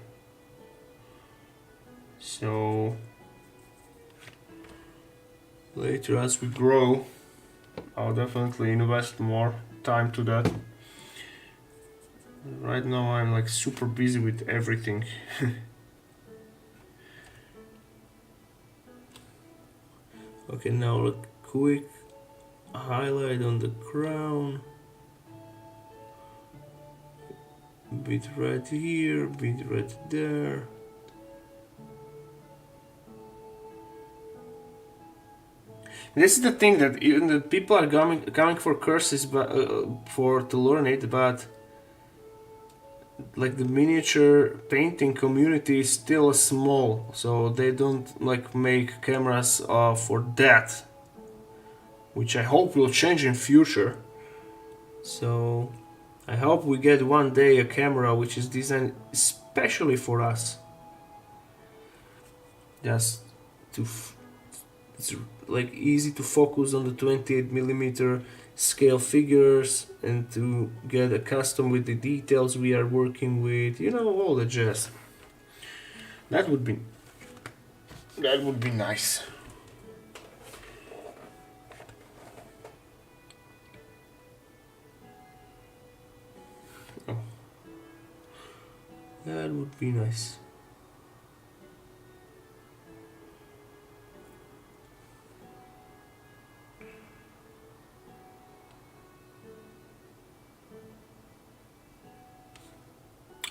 So later as we grow, I'll definitely invest more time to that. Right now I'm like super busy with everything. Okay, now a quick highlight on the crown. Bit right here, bit right there. This is the thing, that even the people are coming for curses, but to learn it, but like the miniature painting community is still small, so they don't like make cameras for that, which I hope will change in future. So I hope we get one day a camera which is designed especially for us, just to it's like easy to focus on the 28mm scale figures and to get accustomed with the details we are working with, you know, all the jazz. That would be nice. Oh. That would be nice.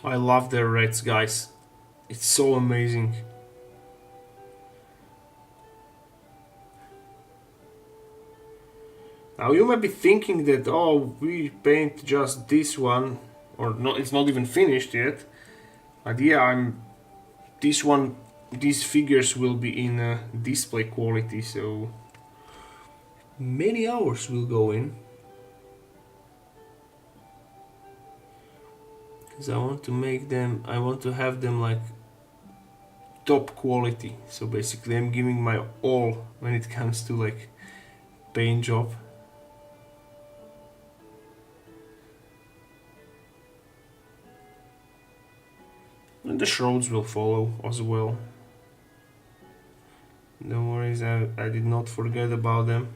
I love their reds, guys. It's so amazing. Now you might be thinking that, oh, we paint just this one, or no, it's not even finished yet. But yeah, these figures will be in display quality, so many hours will go in. Because I want to have them like top quality. So basically I'm giving my all when it comes to like paint job. And the shrouds will follow as well. Don't worry, I did not forget about them.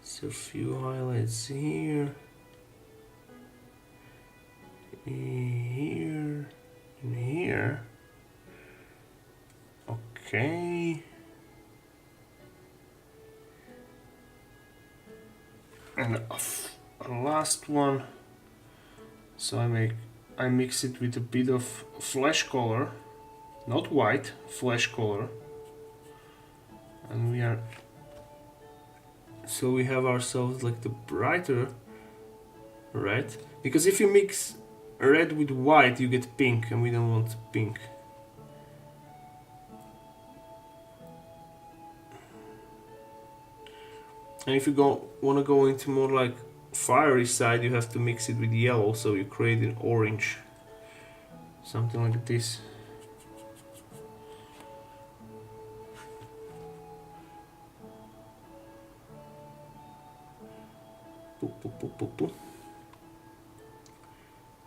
So a few highlights here, here, and here. Okay. And a last one. So I mix it with a bit of flesh color, not white, flesh color, and we have ourselves like the brighter red, because if you mix red with white you get pink, and we don't want pink. And if you want to go into more like fiery side, you have to mix it with yellow, so you create an orange, something like this.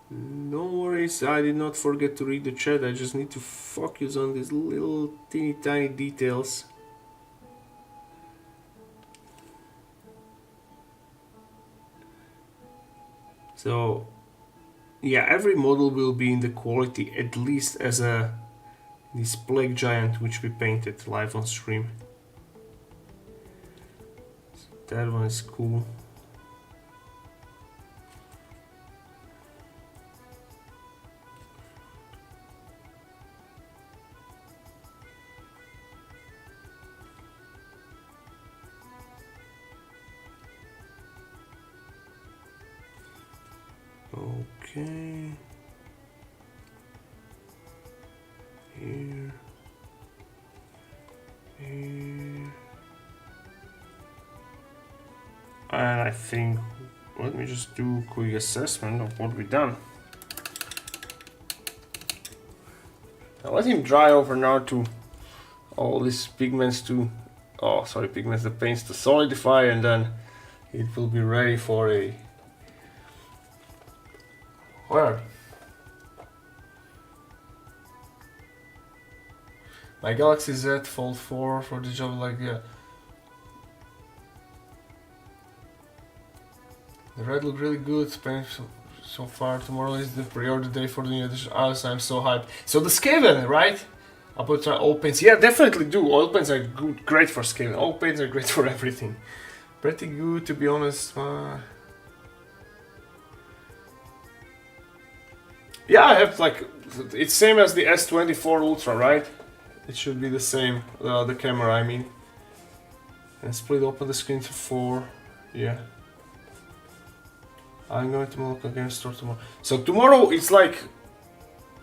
No worries, I did not forget to read the chat. I just need to focus on these little teeny tiny details. So yeah, every model will be in the quality at least as this plague giant which we painted live on stream. So that one is cool. Okay. Here. Here. And I think, let me just do a quick assessment of what we've done. I'll let him dry over now to all these pigments to, oh sorry, pigments, the paints to solidify, and then it will be ready for a, where? My Galaxy Z Fold 4 for the job, like, yeah. The red look really good, paint so far. Tomorrow is the pre-order day for the new edition. Also, I'm so hyped. So the Skaven, right? I'll put try oil paints. Yeah, definitely do. Oil paints are good, great for Skaven. Oil paints are great for everything. Pretty good, to be honest. Yeah, I have like, it's same as the S24 Ultra, right? It should be the same, the camera I mean. And split open the screen to 4, yeah. I'm going to look again store tomorrow. So tomorrow it's like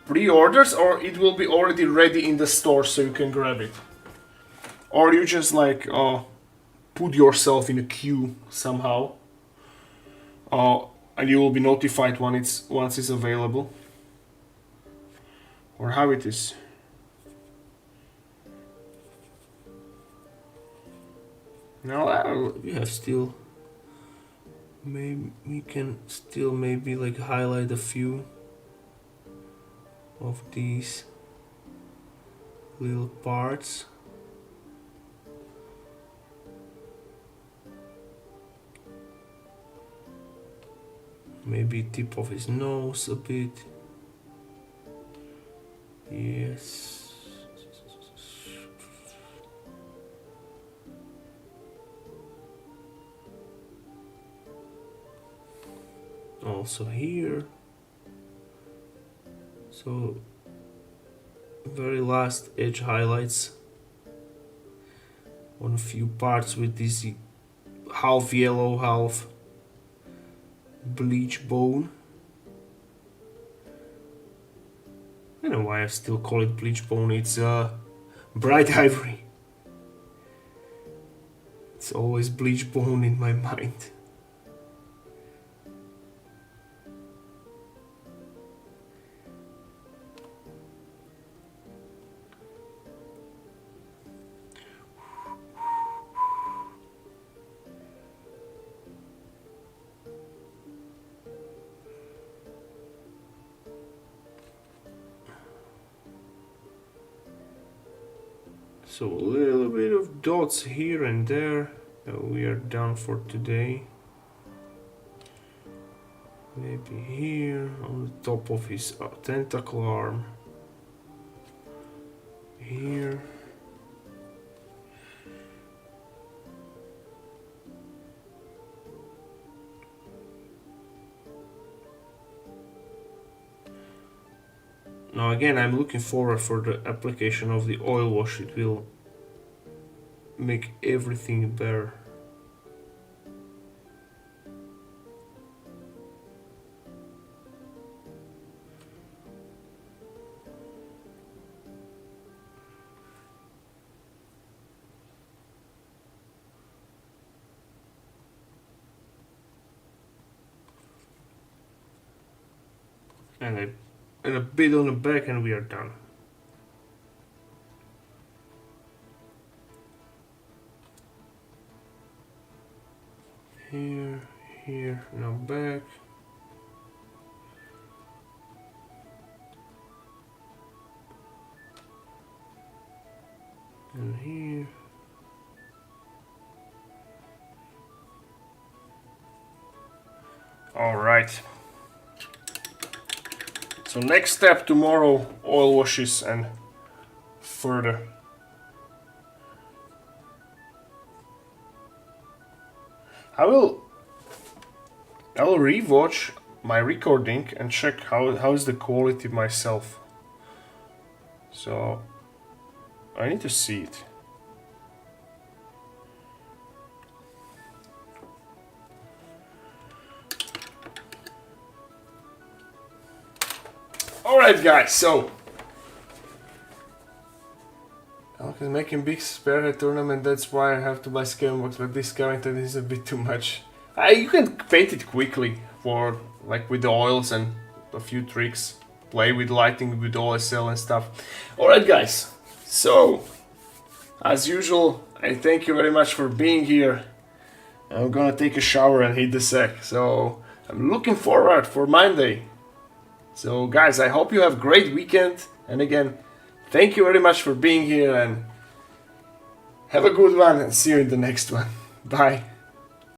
pre-orders, or it will be already ready in the store so you can grab it? Or you just like put yourself in a queue somehow, and you will be notified when once it's available? Or how it is? Now we have still, maybe we can still maybe like highlight a few of these little parts. Maybe tip of his nose a bit. Yes. Also here. So very last edge highlights on a few parts with this half yellow, half bleach bone. I don't know why I still call it bleach bone. It's bright ivory. It's always bleach bone in my mind. So a little bit of dots here and there. We are done for today. Maybe here on the top of his tentacle arm. Here. Now again, I'm looking forward for the application of the oil wash. It will make everything better. And a bit on the back and we are done. Here, here, now back. And here. All right. So next step tomorrow, oil washes and further. I will rewatch my recording and check how is the quality myself. So I need to see it. Alright guys, so I'm making big spare tournament, that's why I have to buy scale box, but this character is a bit too much. You can paint it quickly for like with the oils and a few tricks. Play with lighting with OSL and stuff. Alright guys, so as usual, I thank you very much for being here. I'm gonna take a shower and hit the sack. So I'm looking forward for Monday. So guys, I hope you have a great weekend. And again, thank you very much for being here and have a good one and see you in the next one. Bye.